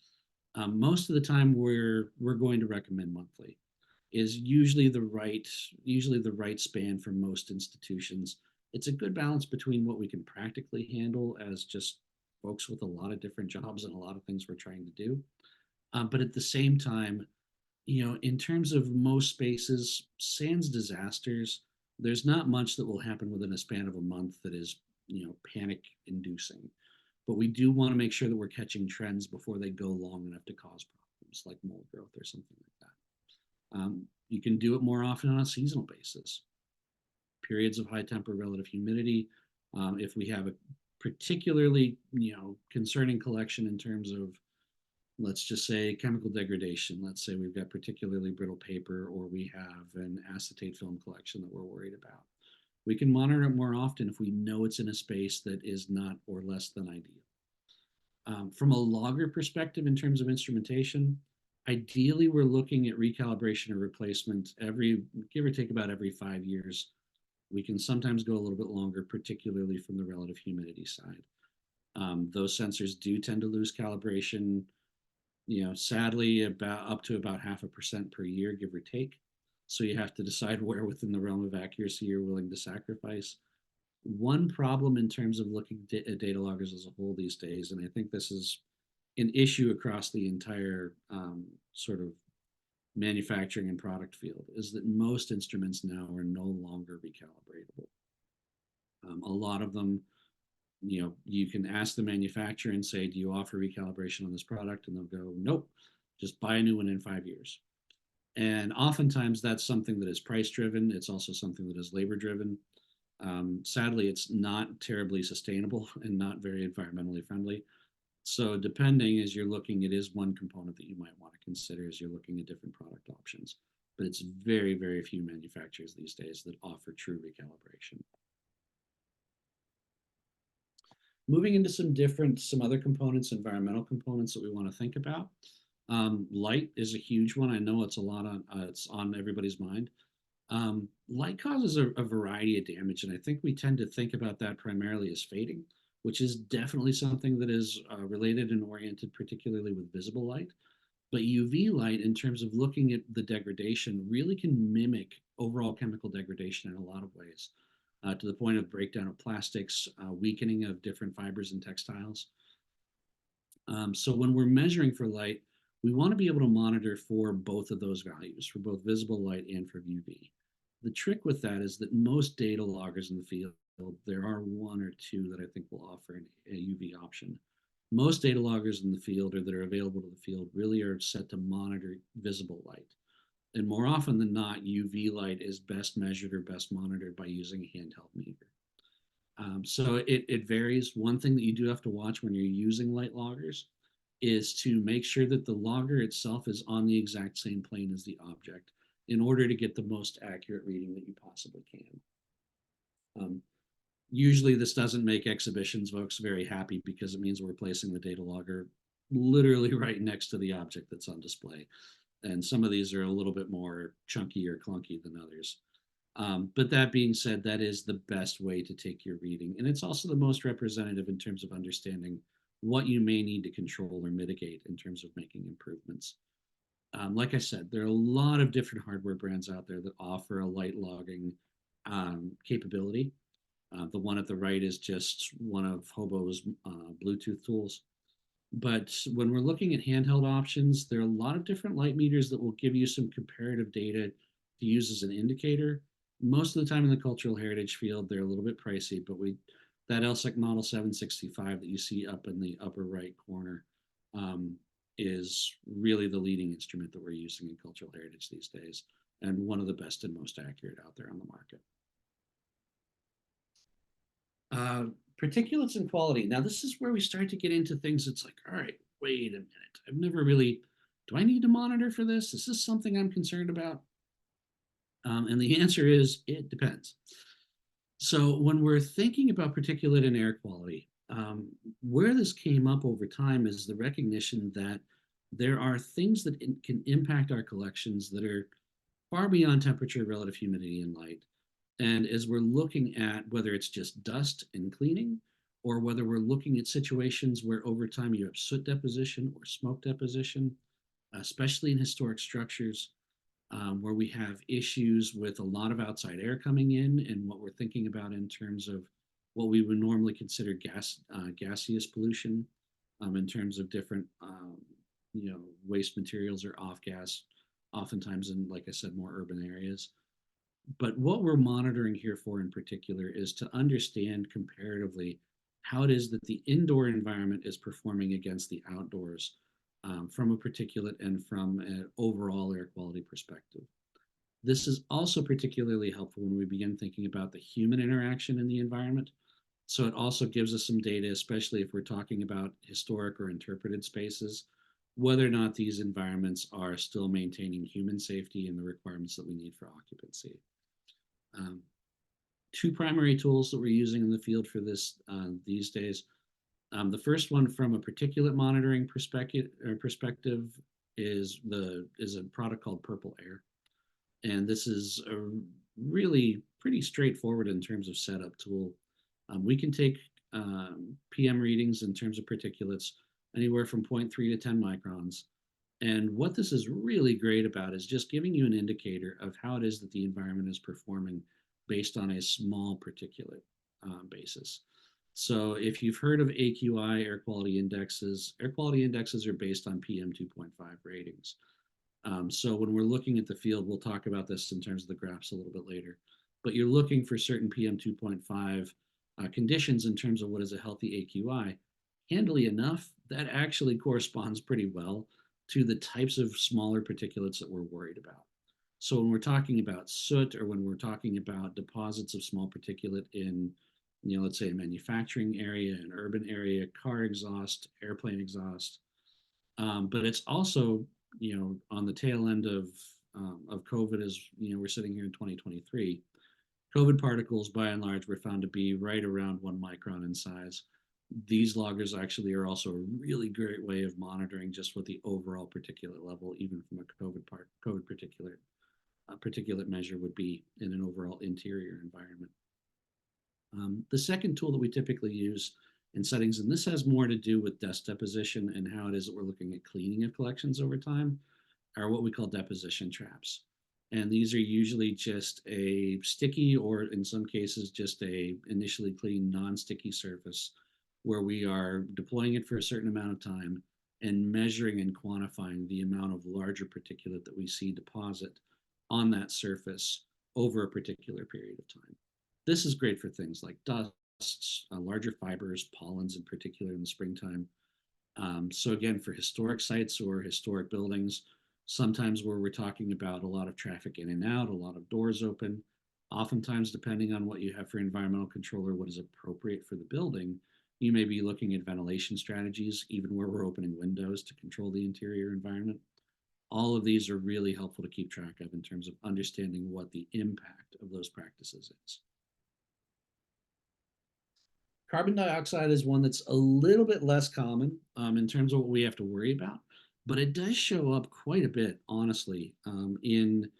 Most of the time, we're going to recommend monthly. Is usually the right span for most institutions. It's a good balance between what we can practically handle as just folks with a lot of different jobs and a lot of things we're trying to do. But at the same time, In terms of most spaces, sans disasters, there's not much that will happen within a span of a month that is, panic inducing. But we do want to make sure that we're catching trends before they go long enough to cause problems like mold growth or something like that. You can do it more often on a seasonal basis. Periods of high temperature relative humidity. If we have a particularly, concerning collection in terms of, let's just say, chemical degradation. Let's say we've got particularly brittle paper, or we have an acetate film collection that we're worried about. We can monitor it more often if we know it's in a space that is not or less than ideal. From a logger perspective, in terms of instrumentation, ideally we're looking at recalibration or replacement give or take about every 5 years. We can sometimes go a little bit longer, particularly from the relative humidity side. Those sensors do tend to lose calibration, sadly, about up to about 0.5% per year, give or take. So you have to decide where within the realm of accuracy you're willing to sacrifice. One problem in terms of looking at data loggers as a whole these days, and I think this is an issue across the entire sort of manufacturing and product field, is that most instruments now are no longer recalibratable. A lot of them, you can ask the manufacturer and say, do you offer recalibration on this product? And they'll go, nope, just buy a new one in 5 years. And oftentimes that's something that is price driven. It's also something that is labor driven. Sadly, it's not terribly sustainable and not very environmentally friendly. So depending as you're looking, it is one component that you might want to consider as you're looking at different product options. But it's very, very few manufacturers these days that offer true recalibration. Moving into some other components, environmental components that we want to think about. Light is a huge one. I know it's it's on everybody's mind. Light causes a variety of damage, and I think we tend to think about that primarily as fading, which is definitely something that is related and oriented particularly with visible light. But UV light, in terms of looking at the degradation, really can mimic overall chemical degradation in a lot of ways, to the point of breakdown of plastics, weakening of different fibers and textiles. So when we're measuring for light, we want to be able to monitor for both of those values, for both visible light and for UV. The trick with that is that most data loggers in the field, there are one or two that I think will offer a UV option. Most data loggers in the field, or that are available to the field, really are set to monitor visible light. And more often than not, UV light is best measured or best monitored by using a handheld meter. So it varies. One thing that you do have to watch when you're using light loggers is to make sure that the logger itself is on the exact same plane as the object in order to get the most accurate reading that you possibly can. Usually this doesn't make exhibitions folks very happy, because it means we're placing the data logger literally right next to the object that's on display. And some of these are a little bit more chunky or clunky than others. But that being said, that is the best way to take your reading. And it's also the most representative in terms of understanding what you may need to control or mitigate in terms of making improvements. Like I said, there are a lot of different hardware brands out there that offer a light logging capability. The one at the right is just one of Hobo's Bluetooth tools. But when we're looking at handheld options, there are a lot of different light meters that will give you some comparative data to use as an indicator. Most of the time in the cultural heritage field, they're a little bit pricey, but that LSEC Model 765 that you see up in the upper right corner is really the leading instrument that we're using in cultural heritage these days, and one of the best and most accurate out there on the market. Particulates and quality. Now, this is where we start to get into things. It's like, all right, wait a minute. I've never really, do I need to monitor for this? Is this something I'm concerned about? And the answer is, it depends. So when we're thinking about particulate and air quality, where this came up over time is the recognition that there are things that can impact our collections that are far beyond temperature, relative humidity, and light. And as we're looking at whether it's just dust and cleaning, or whether we're looking at situations where over time you have soot deposition or smoke deposition, especially in historic structures, where we have issues with a lot of outside air coming in, and what we're thinking about in terms of what we would normally consider gaseous pollution, in terms of different waste materials or off gas oftentimes in, like I said, more urban areas. But what we're monitoring here for in particular is to understand comparatively how it is that the indoor environment is performing against the outdoors from a particulate and from an overall air quality perspective. This is also particularly helpful when we begin thinking about the human interaction in the environment. So it also gives us some data, especially if we're talking about historic or interpreted spaces, whether or not these environments are still maintaining human safety and the requirements that we need for occupancy. Um, Two primary tools that we're using in the field for this these days. The first one, from a particulate monitoring perspective is a product called Purple Air, and this is a really pretty straightforward in terms of setup tool. We can take PM readings in terms of particulates anywhere from 0.3 to 10 microns. And what this is really great about is just giving you an indicator of how it is that the environment is performing based on a small particulate basis. So if you've heard of AQI, air quality indexes are based on PM 2.5 ratings. So when we're looking at the field, we'll talk about this in terms of the graphs a little bit later, but you're looking for certain PM 2.5 conditions in terms of what is a healthy AQI. Handily enough, that actually corresponds pretty well to the types of smaller particulates that we're worried about. So when we're talking about soot, or when we're talking about deposits of small particulate in, let's say a manufacturing area, an urban area, car exhaust, airplane exhaust, but it's also, on the tail end of COVID, as we're sitting here in 2023, COVID particles by and large were found to be right around 1 micron in size. These loggers actually are also a really great way of monitoring just what the overall particulate level, even from a COVID particulate measure, would be in an overall interior environment. The second tool that we typically use in settings, and this has more to do with dust deposition and how it is that we're looking at cleaning of collections over time, are what we call deposition traps. And these are usually just a sticky, or in some cases, just a initially clean non-sticky surface where we are deploying it for a certain amount of time and measuring and quantifying the amount of larger particulate that we see deposit on that surface over a particular period of time. This is great for things like dusts, larger fibers, pollens in particular in the springtime. So again, for historic sites or historic buildings, sometimes where we're talking about a lot of traffic in and out, a lot of doors open, oftentimes depending on what you have for environmental control or what is appropriate for the building, you may be looking at ventilation strategies, even where we're opening windows to control the interior environment. All of these are really helpful to keep track of in terms of understanding what the impact of those practices is. Carbon dioxide is one that's a little bit less common in terms of what we have to worry about, but it does show up quite a bit, honestly, in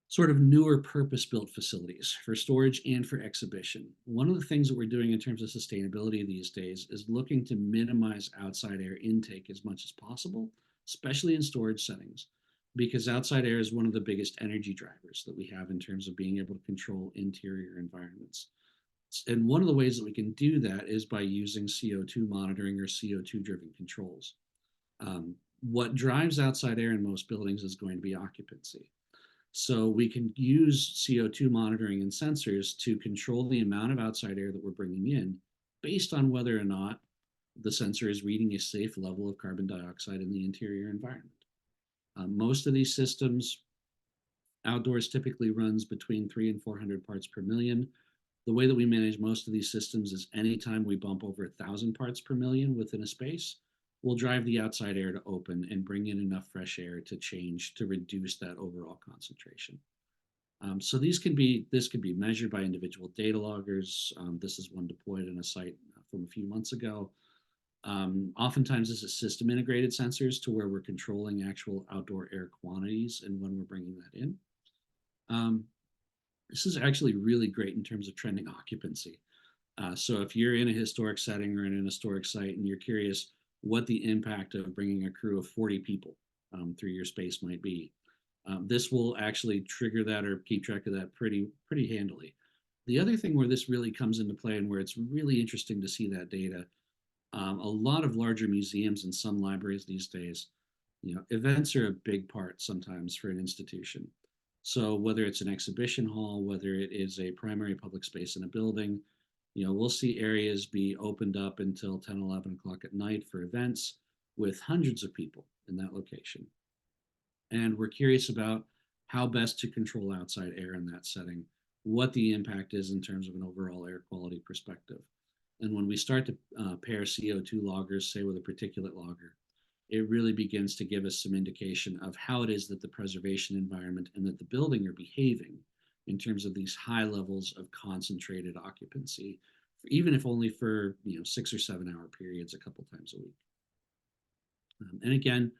sort of newer purpose-built facilities for storage and for exhibition. One of the things that we're doing in terms of sustainability these days is looking to minimize outside air intake as much as possible, especially in storage settings, because outside air is one of the biggest energy drivers that we have in terms of being able to control interior environments. And one of the ways that we can do that is by using CO2 monitoring or CO2 driven controls. What drives outside air in most buildings is going to be occupancy. So we can use CO2 monitoring and sensors to control the amount of outside air that we're bringing in based on whether or not the sensor is reading a safe level of carbon dioxide in the interior environment. Most of these systems outdoors typically runs between 300 and 400 parts per million. The way that we manage most of these systems is anytime we bump over 1,000 parts per million within a space, we'll drive the outside air to open and bring in enough fresh air to change to reduce that overall concentration. So this can be measured by individual data loggers. This is one deployed in a site from a few months ago. Oftentimes this is system integrated sensors to where we're controlling actual outdoor air quantities and when we're bringing that in. This is actually really great in terms of trending occupancy. So if you're in a historic setting or in an historic site and you're curious what the impact of bringing a crew of 40 people through your space might be, this will actually trigger that or keep track of that pretty handily. The other thing where this really comes into play and where it's really interesting to see that data, a lot of larger museums and some libraries these days Events are a big part sometimes for an institution. So whether it's an exhibition hall, whether it is a primary public space in a building, we'll see areas be opened up until 10, 11 o'clock at night for events with hundreds of people in that location. And we're curious about how best to control outside air in that setting, what the impact is in terms of an overall air quality perspective. And when we start to pair CO2 loggers, say with a particulate logger, it really begins to give us some indication of how it is that the preservation environment and that the building are behaving in terms of these high levels of concentrated occupancy, even if only for 6 or 7 hour periods a couple times a week. And again,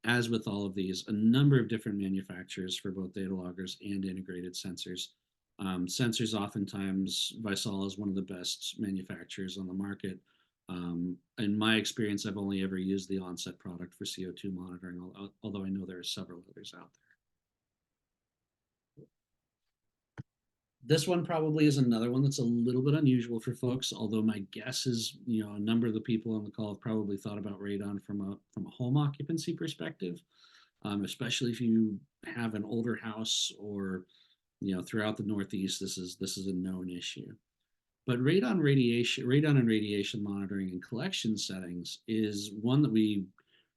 as with all of these, a number of different manufacturers for both data loggers and integrated sensors. Sensors, oftentimes, Vassar is one of the best manufacturers on the market. In my experience, I've only ever used the Onset product for CO2 monitoring, although I know there are several others out there. This one probably is another one that's a little bit unusual for folks, although my guess is, a number of the people on the call have probably thought about radon from a home occupancy perspective, especially if you have an older house or, throughout the Northeast, this is a known issue. But radon and radiation monitoring in collection settings is one that we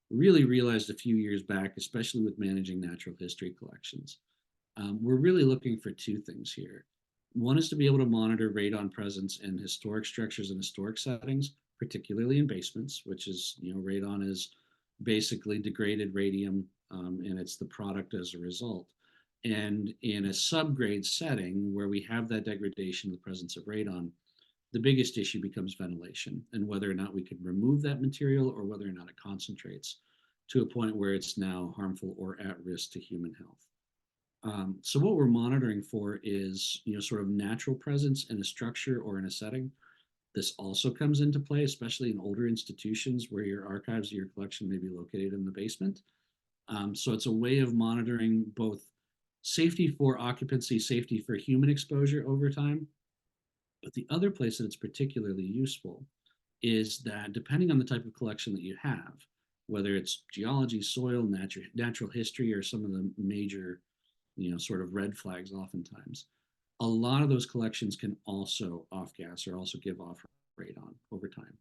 really realized a few years back, especially with managing natural history collections. We're really looking for two things here. One is to be able to monitor radon presence in historic structures and historic settings, particularly in basements, which is, radon is basically degraded radium, and it's the product as a result. And in a subgrade setting where we have that degradation, the presence of radon, the biggest issue becomes ventilation and whether or not we can remove that material or whether or not it concentrates to a point where it's now harmful or at risk to human health. So what we're monitoring for is, sort of natural presence in a structure or in a setting. This also comes into play, especially in older institutions where your archives or your collection may be located in the basement. So it's a way of monitoring both safety for occupancy, safety for human exposure over time. But the other place that it's particularly useful is that depending on the type of collection that you have, whether it's geology, soil, natural history, or some of the major, sort of red flags oftentimes, a lot of those collections can also off-gas or also give off radon over time.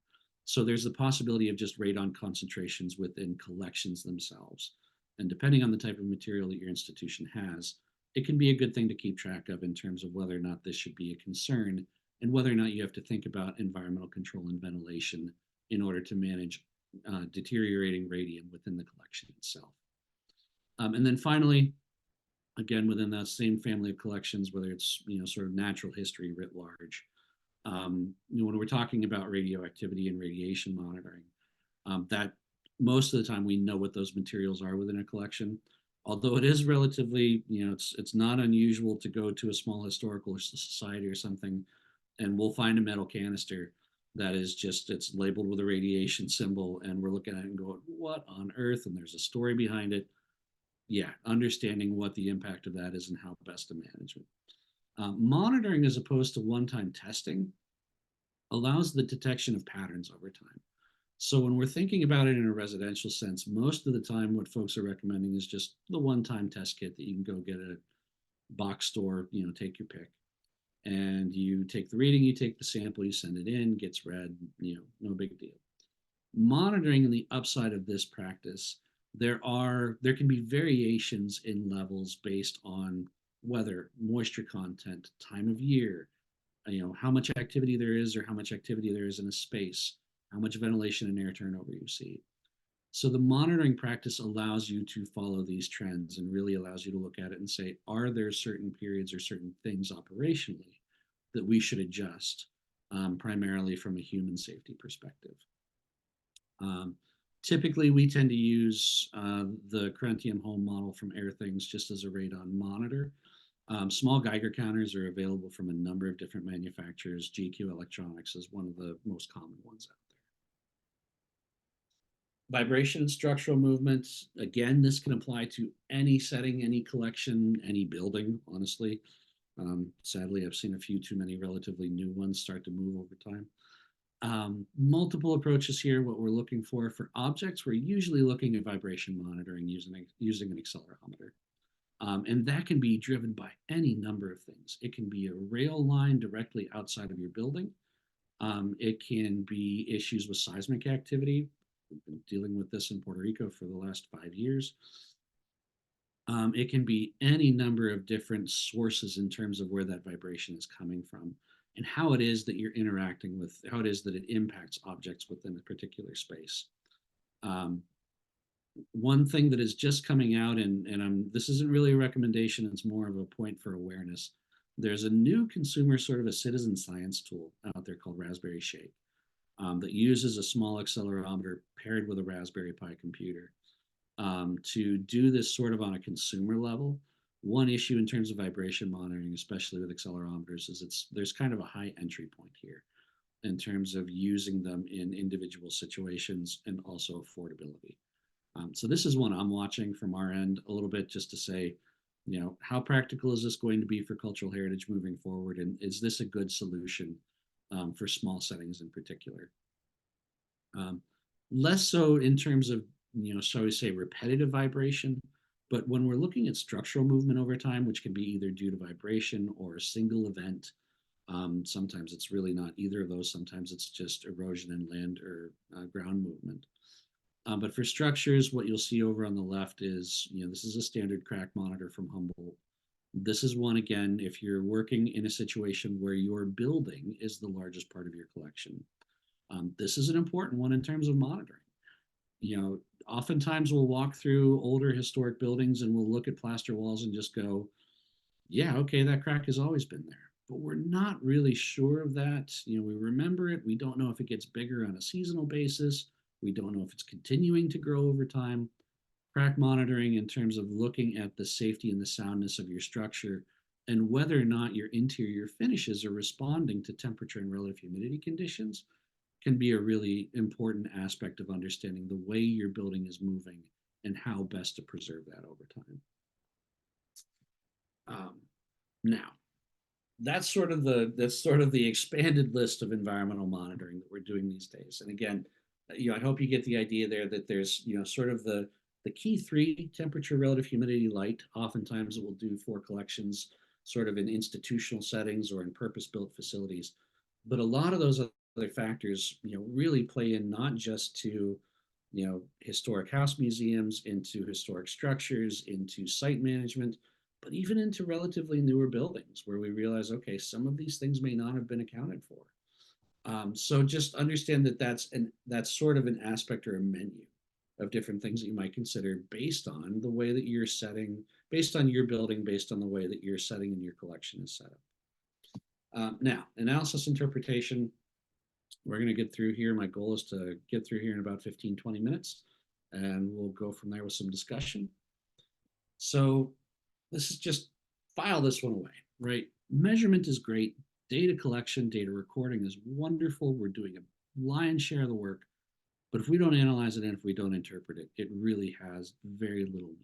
So there's the possibility of just radon concentrations within collections themselves. And depending on the type of material that your institution has, it can be a good thing to keep track of in terms of whether or not this should be a concern and whether or not you have to think about environmental control and ventilation in order to manage deteriorating radium within the collection itself. And then finally, again, within that same family of collections, whether it's, sort of natural history writ large, when we're talking about radioactivity and radiation monitoring, that most of the time we know what those materials are within a collection. Although it is relatively, it's not unusual to go to a small historical society or something, and we'll find a metal canister that is just, it's labeled with a radiation symbol, and we're looking at it and going, what on earth? And there's a story behind it. Yeah, understanding what the impact of that is and how best to manage it. Monitoring as opposed to one-time testing allows the detection of patterns over time. So when we're thinking about it in a residential sense, most of the time what folks are recommending is just the one-time test kit that you can go get at a box store, take your pick. And you take the reading, you take the sample, you send it in, gets read, no big deal. Monitoring the upside of this practice, there can be variations in levels based on weather, moisture content, time of year, how much activity there is or how much activity there is in a space, how much ventilation and air turnover you see. So the monitoring practice allows you to follow these trends and really allows you to look at it and say, are there certain periods or certain things operationally that we should adjust, primarily from a human safety perspective? Typically, we tend to use the Corentium home model from AirThings just as a radon monitor. Small Geiger counters are available from a number of different manufacturers. GQ Electronics is one of the most common ones out there. Vibration and structural movements, again, this can apply to any setting, any collection, any building, honestly. Sadly, I've seen a few too many relatively new ones start to move over time. Multiple approaches here. What we're looking for objects, we're usually looking at vibration monitoring using an accelerometer. And that can be driven by any number of things. It can be a rail line directly outside of your building. It can be issues with seismic activity. We've been dealing with this in Puerto Rico for the last 5 years. It can be any number of different sources in terms of where that vibration is coming from and how it is that you're interacting with, how it is that it impacts objects within a particular space. One thing that is just coming out, and this isn't really a recommendation, it's more of a point for awareness. There's a new consumer sort of a citizen science tool out there called Raspberry Shake that uses a small accelerometer paired with a Raspberry Pi computer to do this sort of on a consumer level. One issue in terms of vibration monitoring, especially with accelerometers, is there's kind of a high entry point here in terms of using them in individual situations and also affordability. So this is one I'm watching from our end a little bit just to say, how practical is this going to be for cultural heritage moving forward? And is this a good solution for small settings in particular? Less so in terms of, shall we say, repetitive vibration, but when we're looking at structural movement over time, which can be either due to vibration or a single event, sometimes it's really not either of those. Sometimes it's just erosion in land or ground movement. But for structures, what you'll see over on the left is, this is a standard crack monitor from Humboldt. This is one, again, if you're working in a situation where your building is the largest part of your collection. This is an important one in terms of monitoring. Oftentimes we'll walk through older historic buildings and we'll look at plaster walls and just go, yeah, okay, that crack has always been there. But we're not really sure of that. We remember it. We don't know if it gets bigger on a seasonal basis. We don't know if it's continuing to grow over time. Crack monitoring in terms of looking at the safety and the soundness of your structure and whether or not your interior finishes are responding to temperature and relative humidity conditions can be a really important aspect of understanding the way your building is moving and how best to preserve that over time. Now, that's sort of the expanded list of environmental monitoring that we're doing these days. And again, I hope you get the idea there that there's, sort of the key three: temperature, relative humidity, light. Oftentimes it will do for collections sort of in institutional settings or in purpose-built facilities. But a lot of those other factors, really play in not just to, historic house museums, into historic structures, into site management, but even into relatively newer buildings where we realize, okay, some of these things may not have been accounted for. So just understand that that's sort of an aspect or a menu of different things that you might consider based on the way that you're setting, based on your building, based on the way that your setting and your collection is set up. Now, analysis interpretation, we're going to get through here. My goal is to get through here in about 15, 20 minutes, and we'll go from there with some discussion. So this is just file this one away, right? Measurement is great. Data collection, data recording is wonderful. We're doing a lion's share of the work, but if we don't analyze it and if we don't interpret it, it really has very little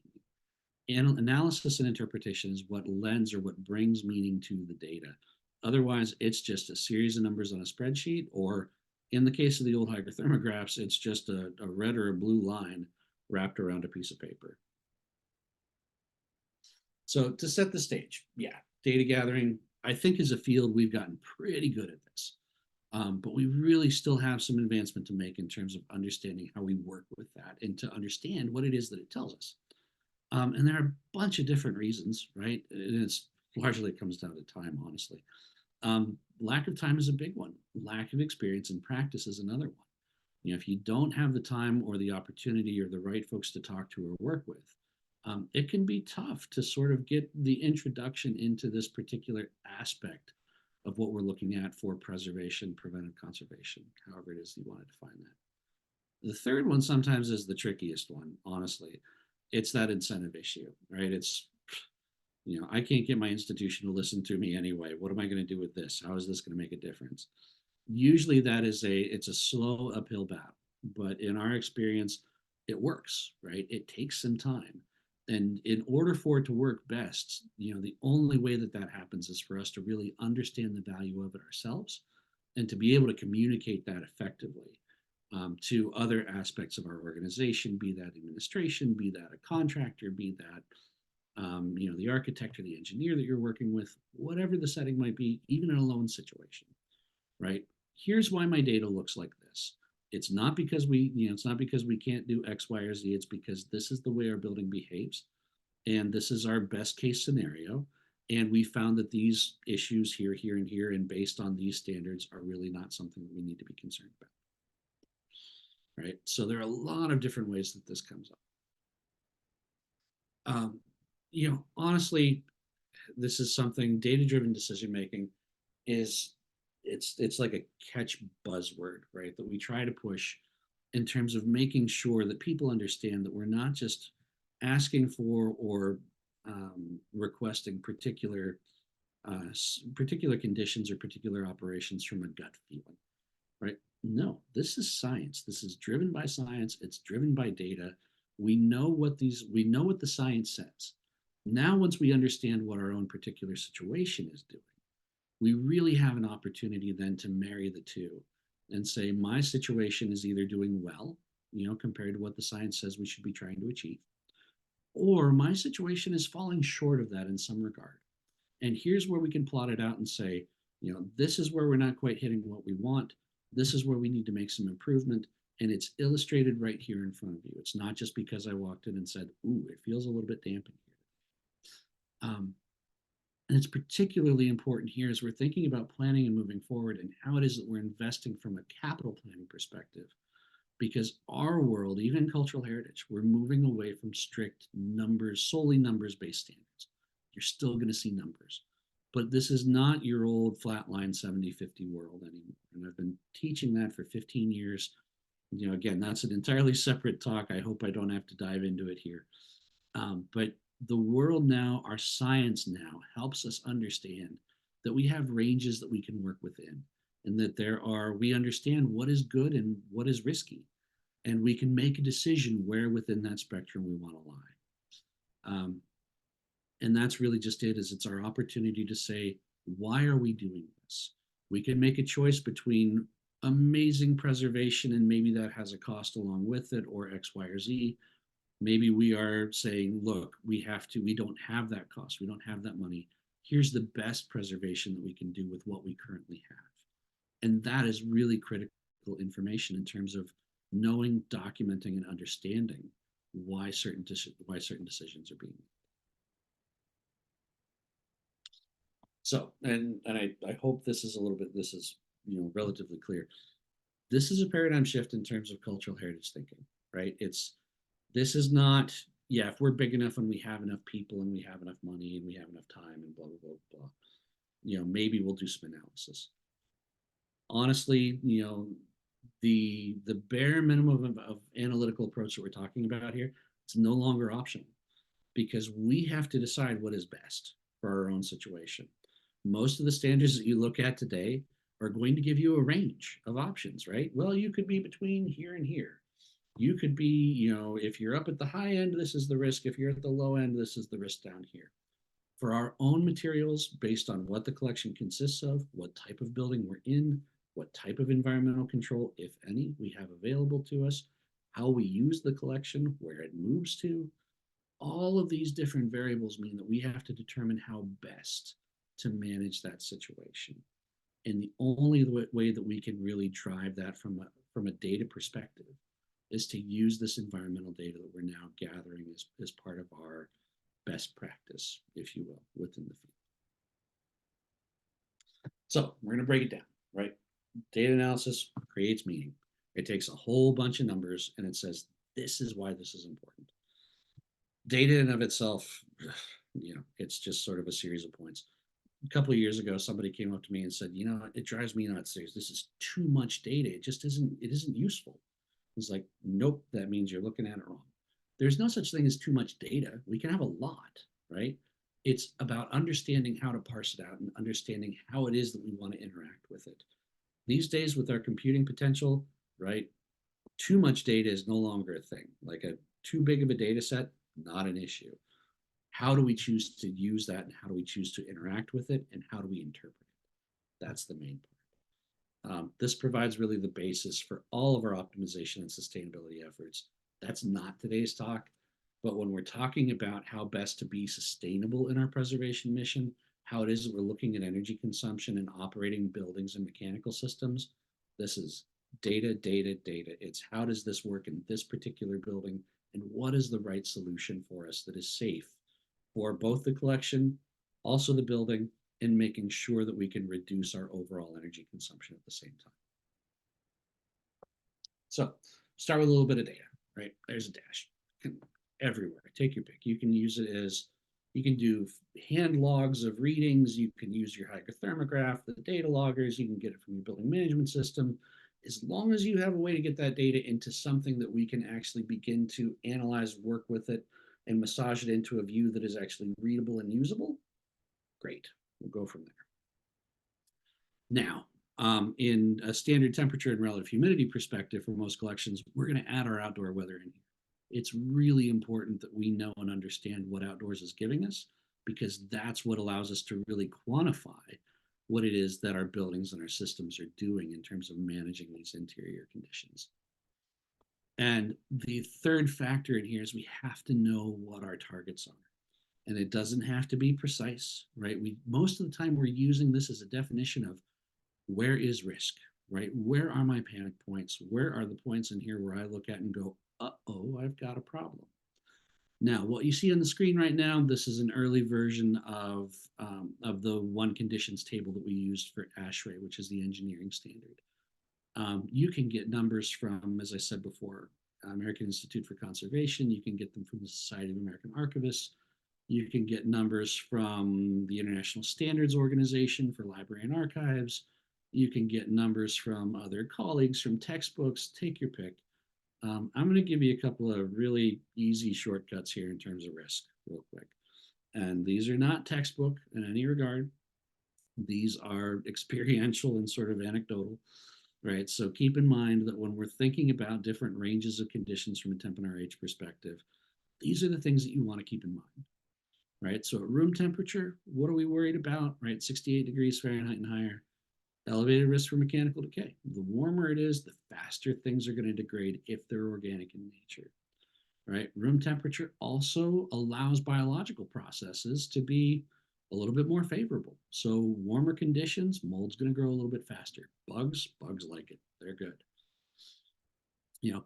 meaning. Analysis and interpretation is what lends or what brings meaning to the data. Otherwise, it's just a series of numbers on a spreadsheet, or in the case of the old hygrothermographs, it's just a red or a blue line wrapped around a piece of paper. So to set the stage, data gathering, I think as a field, we've gotten pretty good at this. But we really still have some advancement to make in terms of understanding how we work with that and to understand what it is that it tells us. And there are a bunch of different reasons, right? And it's largely comes down to time, honestly. Lack of time is a big one. Lack of experience and practice is another one. If you don't have the time or the opportunity or the right folks to talk to or work with, it can be tough to sort of get the introduction into this particular aspect of what we're looking at for preservation, preventive conservation, however it is you want to define that. The third one sometimes is the trickiest one, honestly. It's that incentive issue, right? It's, I can't get my institution to listen to me anyway. What am I going to do with this? How is this going to make a difference? Usually it's a slow uphill battle, but in our experience, it works, right? It takes some time. And in order for it to work best, the only way that happens is for us to really understand the value of it ourselves and to be able to communicate that effectively to other aspects of our organization, be that administration, be that a contractor, be that the architect or the engineer that you're working with, whatever the setting might be, even in a loan situation, right? Here's why my data looks like this. It's not because it's not because we can't do X, Y, or Z. It's because this is the way our building behaves, and this is our best case scenario. And we found that these issues here, here, and here, and based on these standards, are really not something that we need to be concerned about, right? So there are a lot of different ways that this comes up. Honestly, this is something data-driven decision making is it's like a catch buzzword, right? That we try to push in terms of making sure that people understand that we're not just asking for or requesting particular conditions or particular operations from a gut feeling, right? No, this is science. This is driven by science. It's driven by data. We know what the science says. Now, once we understand what our own particular situation is doing, we really have an opportunity then to marry the two and say, my situation is either doing well, compared to what the science says we should be trying to achieve, or my situation is falling short of that in some regard. And here's where we can plot it out and say, this is where we're not quite hitting what we want. This is where we need to make some improvement. And it's illustrated right here in front of you. It's not just because I walked in and said, ooh, it feels a little bit damp in here. And it's particularly important here as we're thinking about planning and moving forward and how it is that we're investing from a capital planning perspective. Because our world, even cultural heritage, we're moving away from strict numbers, solely numbers-based standards. You're still going to see numbers. But this is not your old flatline 70-50 world anymore. And I've been teaching that for 15 years. Again, that's an entirely separate talk. I hope I don't have to dive into it here. But the world now, our science now helps us understand that we have ranges that we can work within, and that we understand what is good and what is risky. And we can make a decision where within that spectrum we want to lie. And that's really just it's our opportunity to say, why are we doing this? We can make a choice between amazing preservation, and maybe that has a cost along with it, or X, Y, or Z. Maybe we are saying, look, we don't have that cost. We don't have that money. Here's the best preservation that we can do with what we currently have. And that is really critical information in terms of knowing, documenting, and understanding why certain decisions are being made. So, and I hope this is relatively clear. This is a paradigm shift in terms of cultural heritage thinking, right? This is not, if we're big enough and we have enough people and we have enough money and we have enough time and blah, blah, blah, blah, maybe we'll do some analysis. Honestly, the bare minimum of analytical approach that we're talking about here, it's no longer optional, because we have to decide what is best for our own situation. Most of the standards that you look at today are going to give you a range of options, right? Well, you could be between here and here. You could be, if you're up at the high end, this is the risk. If you're at the low end, this is the risk down here. For our own materials, based on what the collection consists of, what type of building we're in, what type of environmental control, if any, we have available to us, how we use the collection, where it moves to, all of these different variables mean that we have to determine how best to manage that situation. And the only way that we can really drive that from a data perspective is to use this environmental data that we're now gathering as part of our best practice, if you will, within the field. So we're going to break it down, right? Data analysis creates meaning. It takes a whole bunch of numbers and it says, this is why this is important. Data in of itself, it's just sort of a series of points. A couple of years ago, somebody came up to me and said, it drives me nuts. This is too much data. It isn't useful. It's like, nope, that means you're looking at it wrong. There's no such thing as too much data. We can have a lot, right? It's about understanding how to parse it out and understanding how it is that we want to interact with it. These days, with our computing potential, right, too much data is no longer a thing. Like too big of a data set, not an issue. How do we choose to use that, and how do we choose to interact with it, and how do we interpret it? That's the main part. This provides really the basis for all of our optimization and sustainability efforts. That's not today's talk, but when we're talking about how best to be sustainable in our preservation mission, how it is that we're looking at energy consumption and operating buildings and mechanical systems, this is data, data, data. It's how does this work in this particular building, and what is the right solution for us that is safe for both the collection, also the building, and making sure that we can reduce our overall energy consumption at the same time. So start with a little bit of data, right? There's a dash everywhere. Take your pick. You can use it as, you can do hand logs of readings. You can use your hygrothermograph, the data loggers. You can get it from your building management system. As long as you have a way to get that data into something that we can actually begin to analyze, work with it, and massage it into a view that is actually readable and usable, great. We'll go from there. Now, in a standard temperature and relative humidity perspective for most collections, we're going to add our outdoor weather in here. It's really important that we know and understand what outdoors is giving us, because that's what allows us to really quantify what it is that our buildings and our systems are doing in terms of managing these interior conditions. And the third factor in here is we have to know what our targets are. And it doesn't have to be precise, right? Most of the time we're using this as a definition of where is risk, right? Where are my panic points? Where are the points in here where I look at and go, uh-oh, I've got a problem. Now, what you see on the screen right now, this is an early version of the one conditions table that we used for ASHRAE, which is the engineering standard. You can get numbers from, as I said before, American Institute for Conservation. You can get them from the Society of American Archivists. You can get numbers from the International Standards Organization for Library and Archives. You can get numbers from other colleagues, from textbooks, take your pick. I'm going to give you a couple of really easy shortcuts here in terms of risk real quick. And these are not textbook in any regard. These are experiential and sort of anecdotal, right? So keep in mind that when we're thinking about different ranges of conditions from a temp and RH perspective, these are the things that you want to keep in mind, right? So at room temperature, what are we worried about, right? 68 degrees Fahrenheit and higher. Elevated risk for mechanical decay. The warmer it is, the faster things are going to degrade if they're organic in nature, right? Room temperature also allows biological processes to be a little bit more favorable. So warmer conditions, mold's going to grow a little bit faster. Bugs like it. They're good.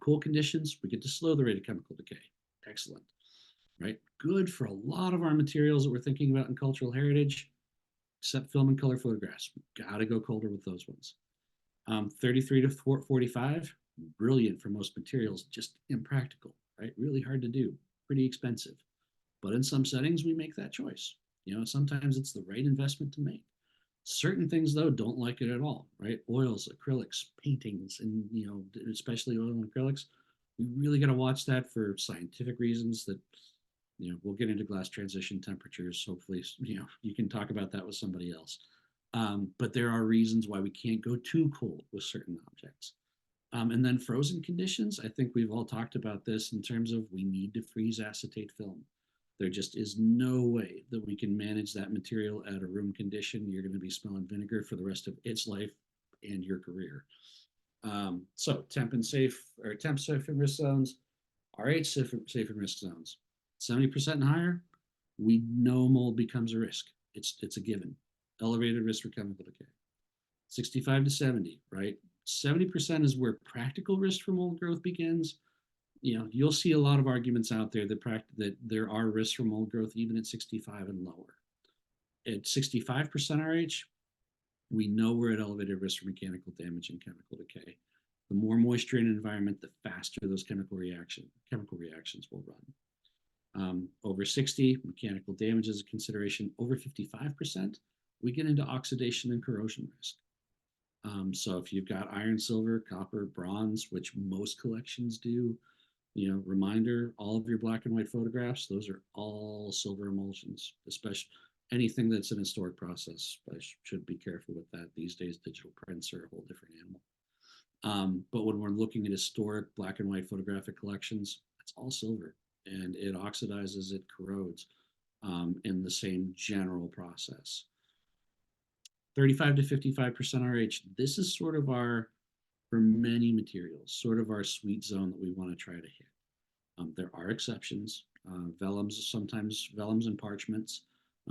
Cool conditions, we get to slow the rate of chemical decay. Excellent, right? Good for a lot of our materials that we're thinking about in cultural heritage, except film and color photographs. Got to go colder with those ones. 33 to 45, brilliant for most materials, just impractical, right? Really hard to do, pretty expensive. But in some settings, we make that choice. Sometimes it's the right investment to make. Certain things, though, don't like it at all, right? Oils, acrylics, paintings, and, especially oil and acrylics. We really got to watch that for scientific reasons that we'll get into glass transition temperatures. Hopefully, you can talk about that with somebody else. But there are reasons why we can't go too cold with certain objects. And then frozen conditions, I think we've all talked about this in terms of we need to freeze acetate film. There just is no way that we can manage that material at a room condition. You're going to be smelling vinegar for the rest of its life and your career. So temp and safe and risk zones, RH safe and risk zones. 70% and higher, we know mold becomes a risk. It's a given. Elevated risk for chemical decay. 65 to 70, right? 70% is where practical risk for mold growth begins. You'll see a lot of arguments out there that there are risks for mold growth even at 65 and lower. At 65% RH, we know we're at elevated risk for mechanical damage and chemical decay. The more moisture in an environment, the faster those chemical reactions will run. Over 60, mechanical damage is a consideration. Over 55%, we get into oxidation and corrosion risk. So if you've got iron, silver, copper, bronze, which most collections do, reminder, all of your black and white photographs, those are all silver emulsions, especially anything that's an historic process. I should be careful with that. These days, digital prints are a whole different animal. But when we're looking at historic black and white photographic collections, it's all silver, and it oxidizes, it corrodes in the same general process. 35 to 55% RH, this is sort of our, for many materials, sort of our sweet zone that we want to try to hit. There are exceptions. Sometimes vellums and parchments,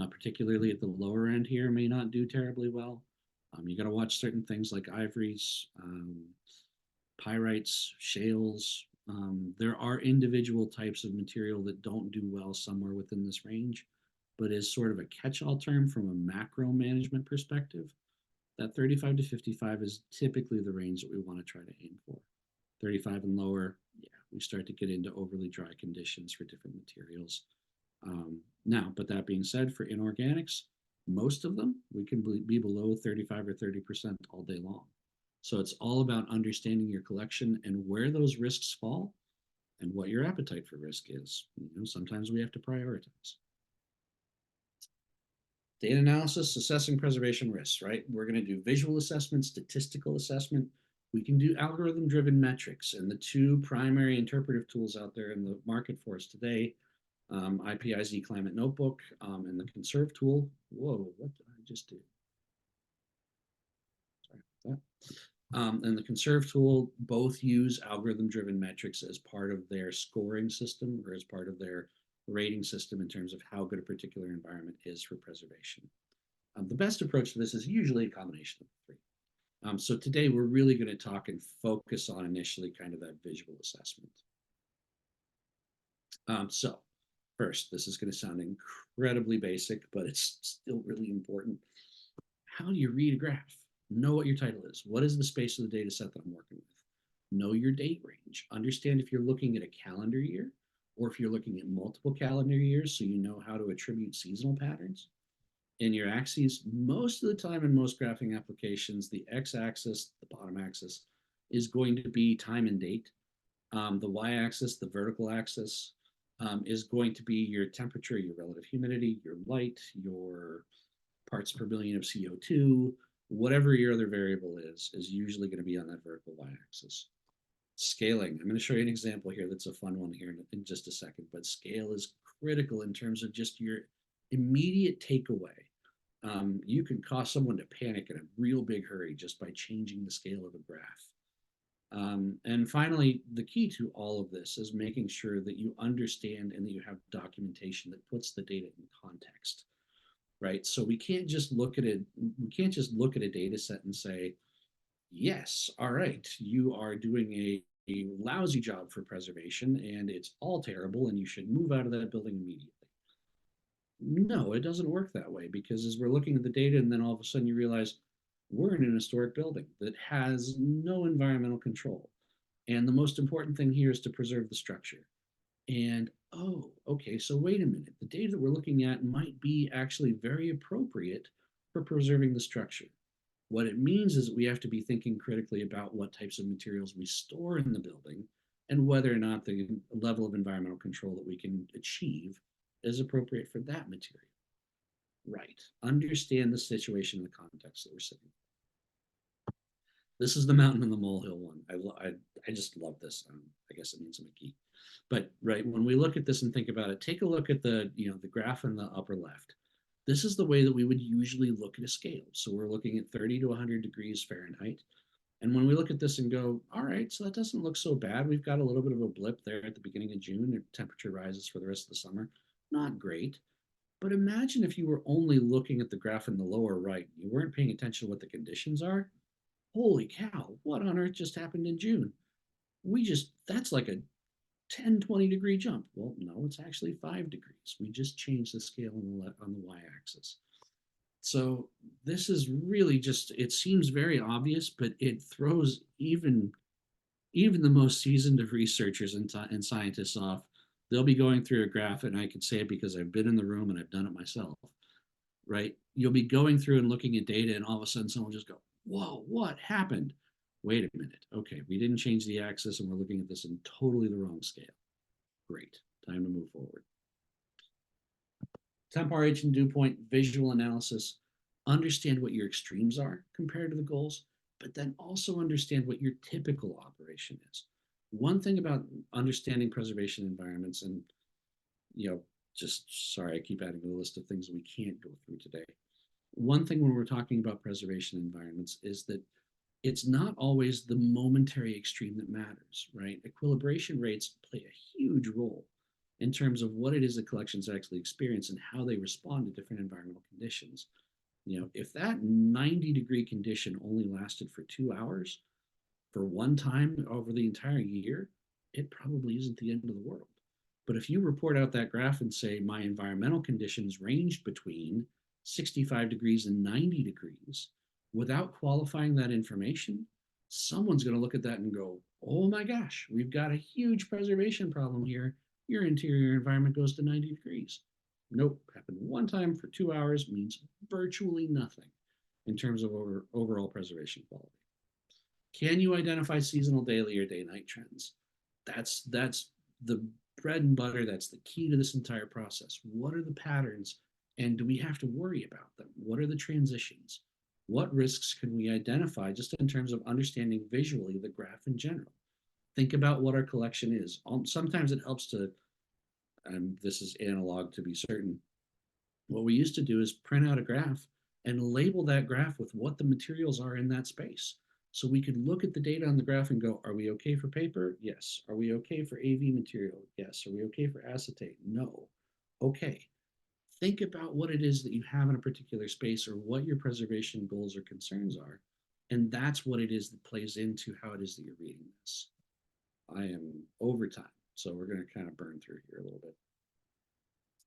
particularly at the lower end here, may not do terribly well. You got to watch certain things like ivories, pyrites, shales. There are individual types of material that don't do well somewhere within this range, but is sort of a catch-all term from a macro management perspective. That 35 to 55 is typically the range that we want to try to aim for. 35 and lower, yeah, we start to get into overly dry conditions for different materials. Now, but that being said, for inorganics, most of them, we can be below 35 or 30% all day long. So it's all about understanding your collection and where those risks fall and what your appetite for risk is. Sometimes we have to prioritize. Data analysis, assessing preservation risks, right? We're going to do visual assessment, statistical assessment. We can do algorithm-driven metrics, and the two primary interpretive tools out there in the market for us today, IPIZ Climate Notebook and the Conserve tool. Whoa, what did I just do? Sorry about that. And the Conserve tool both use algorithm-driven metrics as part of their scoring system or as part of their rating system in terms of how good a particular environment is for preservation. The best approach to this is usually a combination of the three. So today we're really going to talk and focus on initially kind of that visual assessment. So first, this is going to sound incredibly basic, but it's still really important. How do you read a graph? Know what your title is. What is the space of the data set that I'm working with? Know your date range. Understand if you're looking at a calendar year or if you're looking at multiple calendar years, so you know how to attribute seasonal patterns. In your axes, most of the time in most graphing applications, the x-axis, the bottom axis, is going to be time and date. The y-axis, the vertical axis, is going to be your temperature, your relative humidity, your light, your parts per billion of CO2, whatever your other variable is usually going to be on that vertical y-axis. Scaling. I'm going to show you an example here that's a fun one here in just a second, but scale is critical in terms of just your immediate takeaway. You can cause someone to panic in a real big hurry just by changing the scale of a graph. And finally, the key to all of this is making sure that you understand and that you have documentation that puts the data in context, right? So we can't just look at it. We can't just look at a data set and say, yes, all right, you are doing a lousy job for preservation and it's all terrible and you should move out of that building immediately. No, it doesn't work that way, because as we're looking at the data and then all of a sudden you realize we're in an historic building that has no environmental control. And the most important thing here is to preserve the structure. And, oh, okay, so wait a minute. The data that we're looking at might be actually very appropriate for preserving the structure. What it means is that we have to be thinking critically about what types of materials we store in the building and whether or not the level of environmental control that we can achieve is appropriate for that material. Right. Understand the situation and the context that we're sitting in. This is the mountain and the molehill one. I just love this. I guess it means I'm a geek. But right, when we look at this and think about it, take a look at the graph in the upper left. This is the way that we would usually look at a scale. So we're looking at 30 to 100 degrees Fahrenheit. And when we look at this and go, all right, so that doesn't look so bad. We've got a little bit of a blip there at the beginning of June. The temperature rises for the rest of the summer. Not great. But imagine if you were only looking at the graph in the lower right. You weren't paying attention to what the conditions are. Holy cow, what on earth just happened in June? That's like a 10, 20 degree jump. Well, no, it's actually 5 degrees. We just changed the scale on the y-axis. So this is really just, it seems very obvious, but it throws even the most seasoned of researchers and scientists off. They'll be going through a graph, and I can say it because I've been in the room and I've done it myself, right? You'll be going through and looking at data, and all of a sudden someone will just go, whoa, what happened? Wait a minute. Okay, we didn't change the axis and we're looking at this in totally the wrong scale. Great, time to move forward. Temp RH and dew point, visual analysis. Understand what your extremes are compared to the goals, but then also understand what your typical operation is. One thing about understanding preservation environments, and just sorry, I keep adding to the list of things we can't go through today. one thing when we're talking about preservation environments is that it's not always the momentary extreme that matters, right? Equilibration rates play a huge role in terms of what it is that collections actually experience and how they respond to different environmental conditions. If that 90-degree condition only lasted for 2 hours for one time over the entire year, it probably isn't the end of the world. But if you report out that graph and say my environmental conditions ranged between 65 degrees and 90 degrees, without qualifying that information, someone's going to look at that and go, oh my gosh, we've got a huge preservation problem here. Your interior environment goes to 90 degrees. Nope, happened one time for 2 hours means virtually nothing in terms of overall preservation quality. Can you identify seasonal daily or day-night trends? That's the bread and butter. That's the key to this entire process. What are the patterns, and do we have to worry about them? What are the transitions? What risks can we identify just in terms of understanding visually the graph in general? Think about what our collection is. Sometimes it helps to, and this is analog to be certain, what we used to do is print out a graph and label that graph with what the materials are in that space. So we could look at the data on the graph and go, are we okay for paper? Yes. Are we okay for AV material? Yes. Are we okay for acetate? No. Okay. Think about what it is that you have in a particular space or what your preservation goals or concerns are. And that's what it is that plays into how it is that you're reading this. I am over time, so we're going to kind of burn through here a little bit.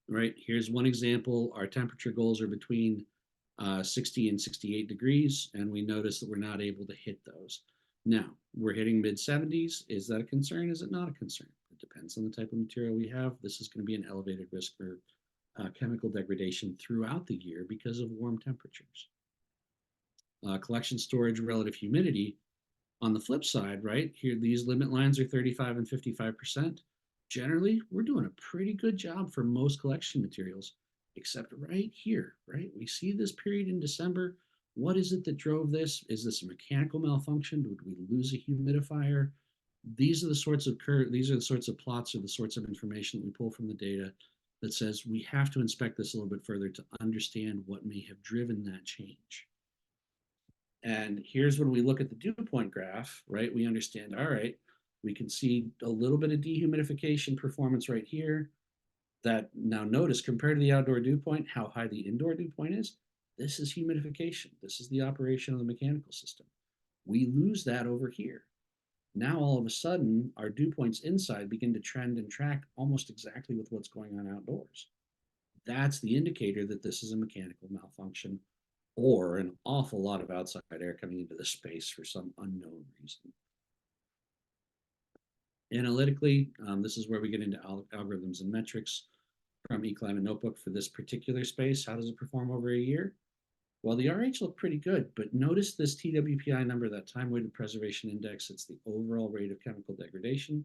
Right, here's one example. Our temperature goals are between 60 and 68 degrees, and we notice that we're not able to hit those. Now, we're hitting mid 70s. Is that a concern? Is it not a concern? It depends on the type of material we have. This is going to be an elevated risk for chemical degradation throughout the year because of warm temperatures. Collection storage, relative humidity. On the flip side, right, here, these limit lines are 35 and 55%. Generally, we're doing a pretty good job for most collection materials, except right here, right? We see this period in December. What is it that drove this? Is this a mechanical malfunction? Did we lose a humidifier? These are the sorts of plots or the sorts of information that we pull from the data that says we have to inspect this a little bit further to understand what may have driven that change. And here's when we look at the dew point graph, right? We understand, all right, we can see a little bit of dehumidification performance right here. That now notice, compared to the outdoor dew point, how high the indoor dew point is. This is humidification. This is the operation of the mechanical system. We lose that over here. Now, all of a sudden, our dew points inside begin to trend and track almost exactly with what's going on outdoors. That's the indicator that this is a mechanical malfunction or an awful lot of outside air coming into the space for some unknown reason. Analytically, this is where we get into algorithms and metrics from eClimate Notebook for this particular space. How does it perform over a year? Well, the RH looked pretty good, but notice this TWPI number, that time-weighted preservation index. It's the overall rate of chemical degradation.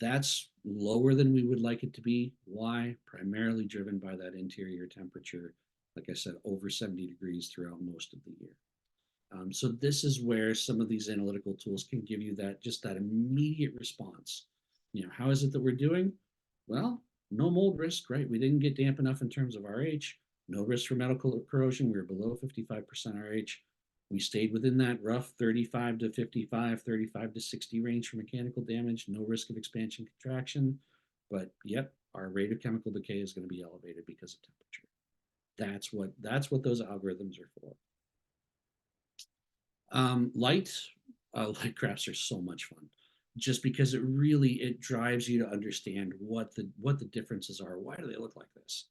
That's lower than we would like it to be. Why? Primarily driven by that interior temperature, like I said, over 70 degrees throughout most of the year. So this is where some of these analytical tools can give you that, just that immediate response. How is it that we're doing? Well, no mold risk, right? We didn't get damp enough in terms of RH. No risk for metal corrosion. We were below 55% RH. We stayed within that rough 35 to 55, 35 to 60 range for mechanical damage. No risk of expansion contraction. But yep, our rate of chemical decay is going to be elevated because of temperature. That's what those algorithms are for. Light graphs are so much fun, just because it drives you to understand what the differences are. Why do they look like this?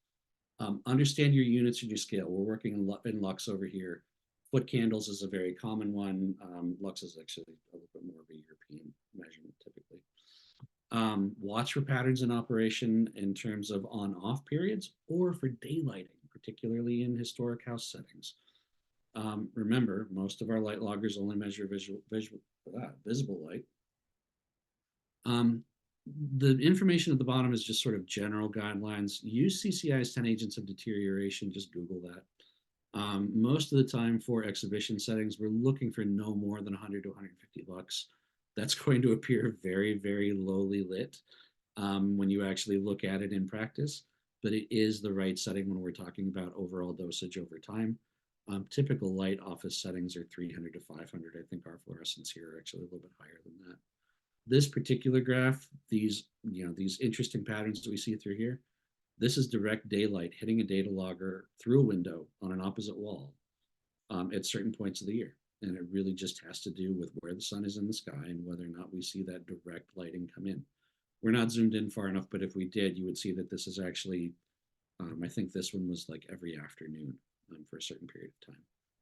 Understand your units and your scale. We're working in lux over here. Foot candles is a very common one. Lux is actually a little bit more of a European measurement typically. Watch for patterns in operation in terms of on-off periods or for daylighting, particularly in historic house settings. Remember, most of our light loggers only measure visible light. The information at the bottom is just sort of general guidelines. Use CCI's 10 agents of deterioration. Just Google that. Most of the time for exhibition settings, we're looking for no more than 100 to 150 lux. That's going to appear very, very lowly lit when you actually look at it in practice, but it is the right setting when we're talking about overall dosage over time. Typical light office settings are 300 to 500. I think our fluorescents here are actually a little bit higher than that. This particular graph, these interesting patterns that we see through here, this is direct daylight hitting a data logger through a window on an opposite wall at certain points of the year. And it really just has to do with where the sun is in the sky and whether or not we see that direct lighting come in. We're not zoomed in far enough, but if we did, you would see that this is actually, I think this one was like every afternoon for a certain period of time.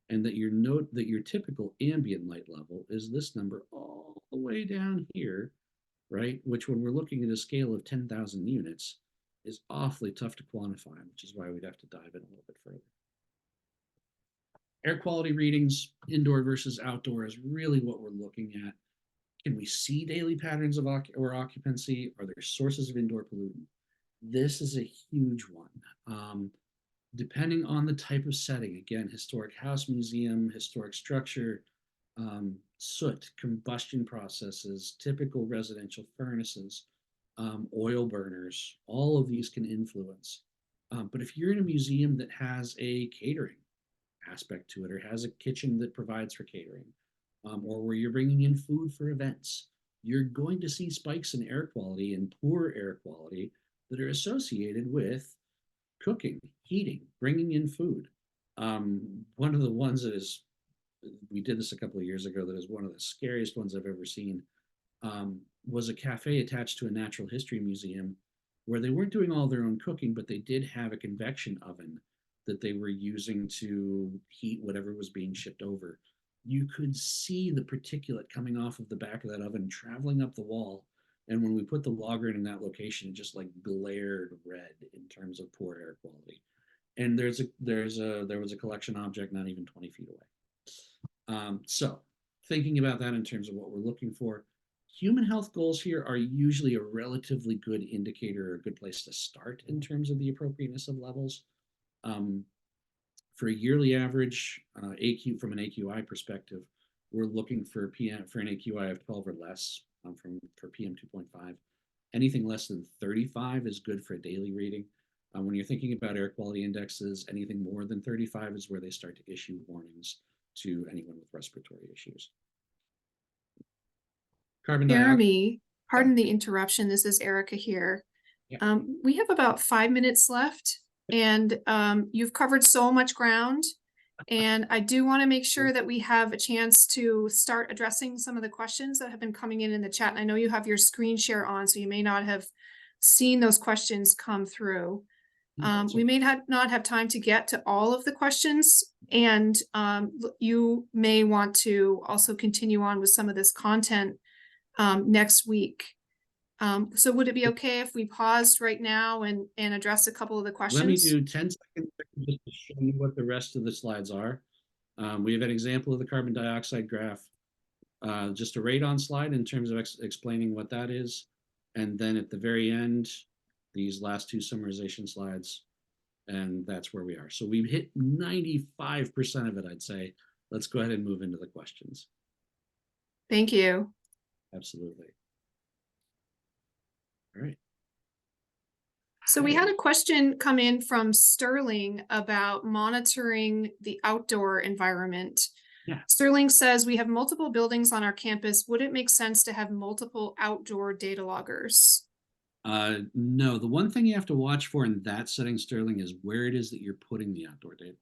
And that your typical ambient light level is this number all the way down here, right? Which when we're looking at a scale of 10,000 units is awfully tough to quantify, which is why we'd have to dive in a little bit further. Air quality readings, indoor versus outdoor, is really what we're looking at. Can we see daily patterns of occupancy? Are there sources of indoor pollutant? This is a huge one. Depending on the type of setting, again, historic house, museum, historic structure, soot, combustion processes, typical residential furnaces, oil burners, all of these can influence. But if you're in a museum that has a catering aspect to it, or has a kitchen that provides for catering, or where you're bringing in food for events, you're going to see spikes in air quality and poor air quality that are associated with cooking, heating, bringing in food. One of the ones that is, we did this a couple of years ago, that is one of the scariest ones I've ever seen, was a cafe attached to a natural history museum where they weren't doing all their own cooking, but they did have a convection oven that they were using to heat whatever was being shipped over. You could see the particulate coming off of the back of that oven traveling up the wall. And when we put the logger in that location, it just like glared red in terms of poor air quality. And there was a collection object not even 20 feet away. So thinking about that in terms of what we're looking for, human health goals here are usually a relatively good indicator or a good place to start in terms of the appropriateness of levels. For a yearly average, AQ from an AQI perspective, we're looking for an AQI of 12 or less for PM 2.5. Anything less than 35 is good for a daily reading. When you're thinking about air quality indexes, anything more than 35 is where they start to issue warnings to anyone with respiratory issues. Carbon dioxide. Jeremy, pardon the interruption. This is Erica here. Yeah. We have about 5 minutes left, and you've covered so much ground. And I do want to make sure that we have a chance to start addressing some of the questions that have been coming in the chat. And I know you have your screen share on, so you may not have seen those questions come through. We may not have time to get to all of the questions, and you may want to also continue on with some of this content next week. So would it be okay if we paused right now and address a couple of the questions? Let me do 10 seconds just to show you what the rest of the slides are. We have an example of the carbon dioxide graph, just a radon slide in terms of explaining what that is. And then at the very end, these last two summarization slides, and that's where we are. So we've hit 95% of it, I'd say. Let's go ahead and move into the questions. Thank you. Absolutely. All right. So we had a question come in from Sterling about monitoring the outdoor environment. Yeah. Sterling says, we have multiple buildings on our campus. Would it make sense to have multiple outdoor data loggers? No, the one thing you have to watch for in that setting, Sterling, is where it is that you're putting the outdoor data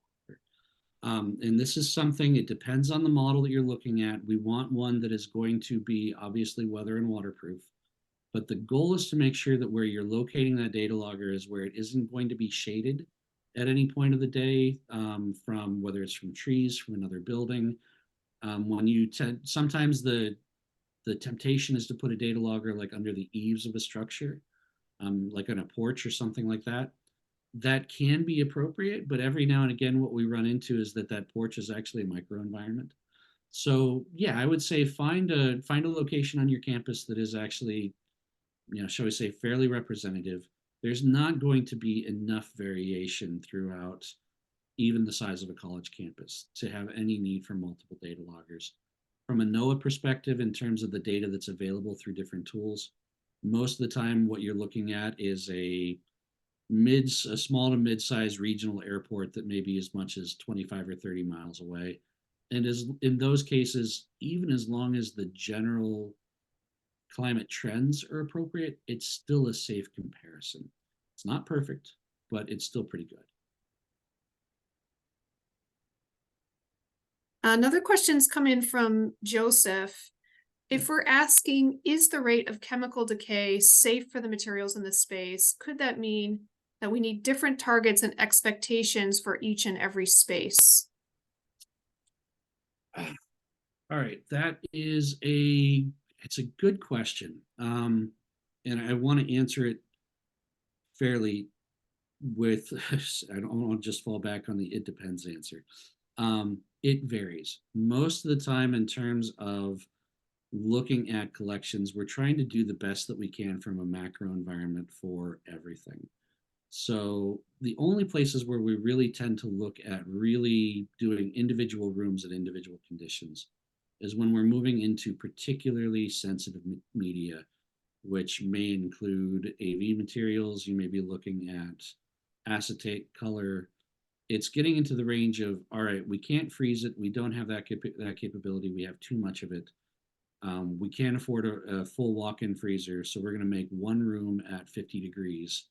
logger. And this is something, it depends on the model that you're looking at. We want one that is going to be obviously weather and waterproof. But the goal is to make sure that where you're locating that data logger is where it isn't going to be shaded at any point of the day, from whether it's from trees, from another building. When you sometimes the temptation is to put a data logger like under the eaves of a structure, like on a porch or something like that. That can be appropriate, but every now and again, what we run into is that porch is actually a microenvironment. So yeah, I would say find a location on your campus that is actually, shall we say, fairly representative. There's not going to be enough variation throughout even the size of a college campus to have any need for multiple data loggers. From a NOAA perspective, in terms of the data that's available through different tools, most of the time what you're looking at is a a small to mid-sized regional airport that may be as much as 25 or 30 miles away. And as in those cases, even as long as the general climate trends are appropriate, it's still a safe comparison. It's not perfect, but it's still pretty good. Another question's come in from Joseph. If we're asking, is the rate of chemical decay safe for the materials in the space? Could that mean that we need different targets and expectations for each and every space? All right, it's a good question. And I want to answer it fairly with, I don't want to just fall back on the it depends answer. It varies. Most of the time in terms of looking at collections, we're trying to do the best that we can from a macro environment for everything. So the only places where we really tend to look at really doing individual rooms and individual conditions is when we're moving into particularly sensitive media, which may include AV materials. You may be looking at acetate color. It's getting into the range of, all right, we can't freeze it. We don't have that capability. We have too much of it. We can't afford a full walk-in freezer, so we're going to make one room at 50 degrees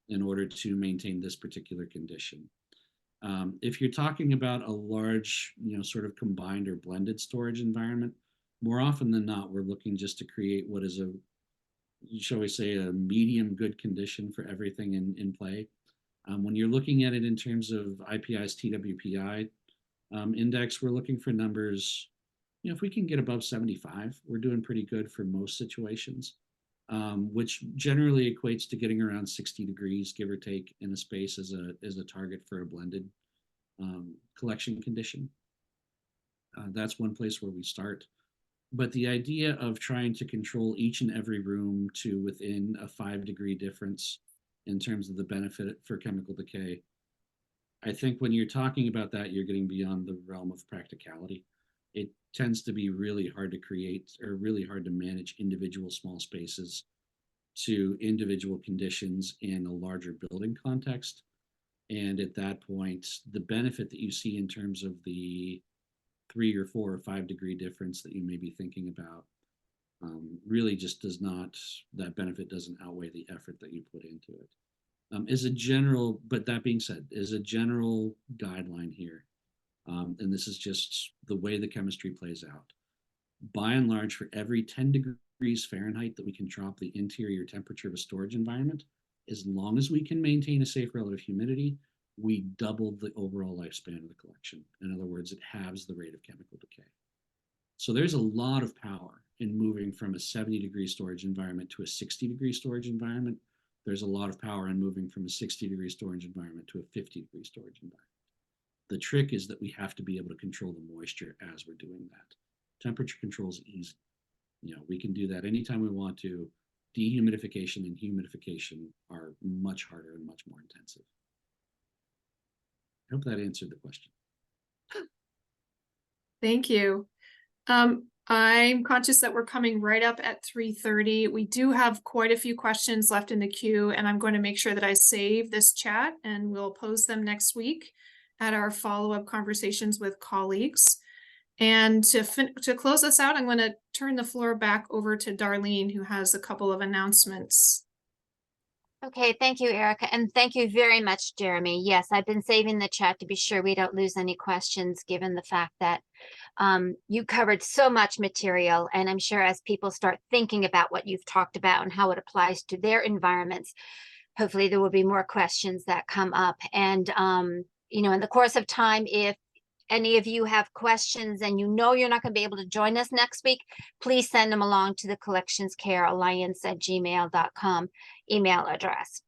in order to maintain this particular condition. If you're talking about a large, sort of combined or blended storage environment, more often than not, we're looking just to create what is shall we say, a medium good condition for everything in play. When you're looking at it in terms of IPI's TWPI index, we're looking for numbers. If we can get above 75, we're doing pretty good for most situations, which generally equates to getting around 60 degrees, give or take, in a space as a target for a blended collection condition. That's one place where we start. But the idea of trying to control each and every room to within a 5-degree difference in terms of the benefit for chemical decay, I think when you're talking about that, you're getting beyond the realm of practicality. It tends to be really hard to create or really hard to manage individual small spaces to individual conditions in a larger building context. And at that point, the benefit that you see in terms of the 3 or 4 or 5 degree difference that you may be thinking about really just that benefit doesn't outweigh the effort that you put into it. But that being said, as a general guideline here, and this is just the way the chemistry plays out, by and large, for every 10 degrees Fahrenheit that we can drop the interior temperature of a storage environment, as long as we can maintain a safe relative humidity, we doubled the overall lifespan of the collection. In other words, it halves the rate of chemical decay. So there's a lot of power in moving from a 70-degree storage environment to a 60-degree storage environment. There's a lot of power in moving from a 60-degree storage environment to a 50-degree storage environment. The trick is that we have to be able to control the moisture as we're doing that. Temperature control is easy. We can do that anytime we want to. Dehumidification and humidification are much harder and much more intensive. I hope that answered the question. Thank you. I'm conscious that we're coming right up at 3:30. We do have quite a few questions left in the queue, and I'm going to make sure that I save this chat and we'll pose them next week at our follow-up conversations with colleagues. And to close us out, I'm going to turn the floor back over to Darlene, who has a couple of announcements. Okay, thank you, Erica, and thank you very much, Jeremy. Yes, I've been saving the chat to be sure we don't lose any questions, given the fact that you covered so much material, and I'm sure as people start thinking about what you've talked about and how it applies to their environments, hopefully there will be more questions that come up. And in the course of time, if any of you have questions and you're not going to be able to join us next week, please send them along to the collectionscarealliance@gmail.com email address.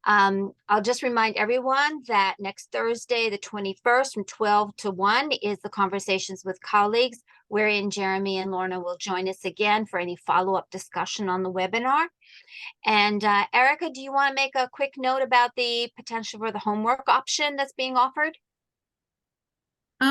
I'll just remind everyone that next Thursday, the 21st, from 12 to 1 is the Conversations with Colleagues, wherein Jeremy and Lorna will join us again for any follow-up discussion on the webinar. And Erica, do you want to make a quick note about the potential for the homework option that's being offered?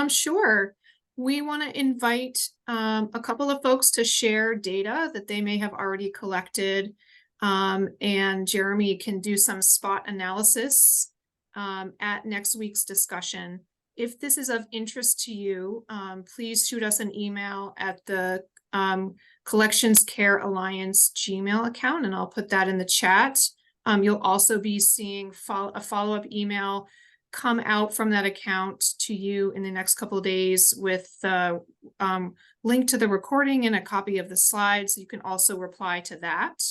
Sure. We want to invite a couple of folks to share data that they may have already collected And Jeremy can do some spot analysis at next week's discussion. If this is of interest to you, please shoot us an email at the Collections Care Alliance Gmail account, and I'll put that in the chat. You'll also be seeing a follow-up email come out from that account to you in the next couple of days with the link to the recording and a copy of the slides. You can also reply to that.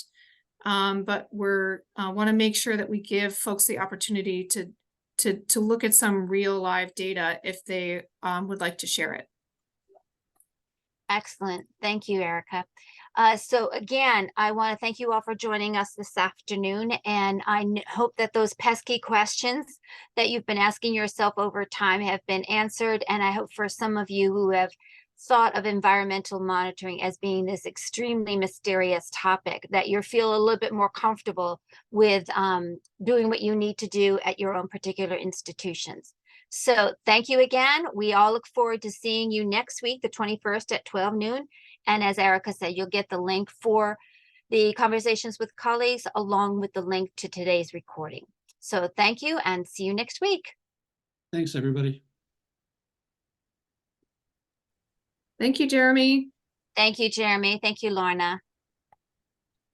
But we're want to make sure that we give folks the opportunity to look at some real live data if they would like to share it. Excellent. Thank you, Erica. So again, I want to thank you all for joining us this afternoon. And I hope that those pesky questions that you've been asking yourself over time have been answered. And I hope for some of you who have thought of environmental monitoring as being this extremely mysterious topic, that you feel a little bit more comfortable with doing what you need to do at your own particular institutions. So thank you again. We all look forward to seeing you next week, the 21st at 12 noon. And as Erica said, you'll get the link for the conversations with colleagues along with the link to today's recording. So thank you and see you next week. Thanks, everybody. Thank you, Jeremy. Thank you, Jeremy. Thank you, Lorna.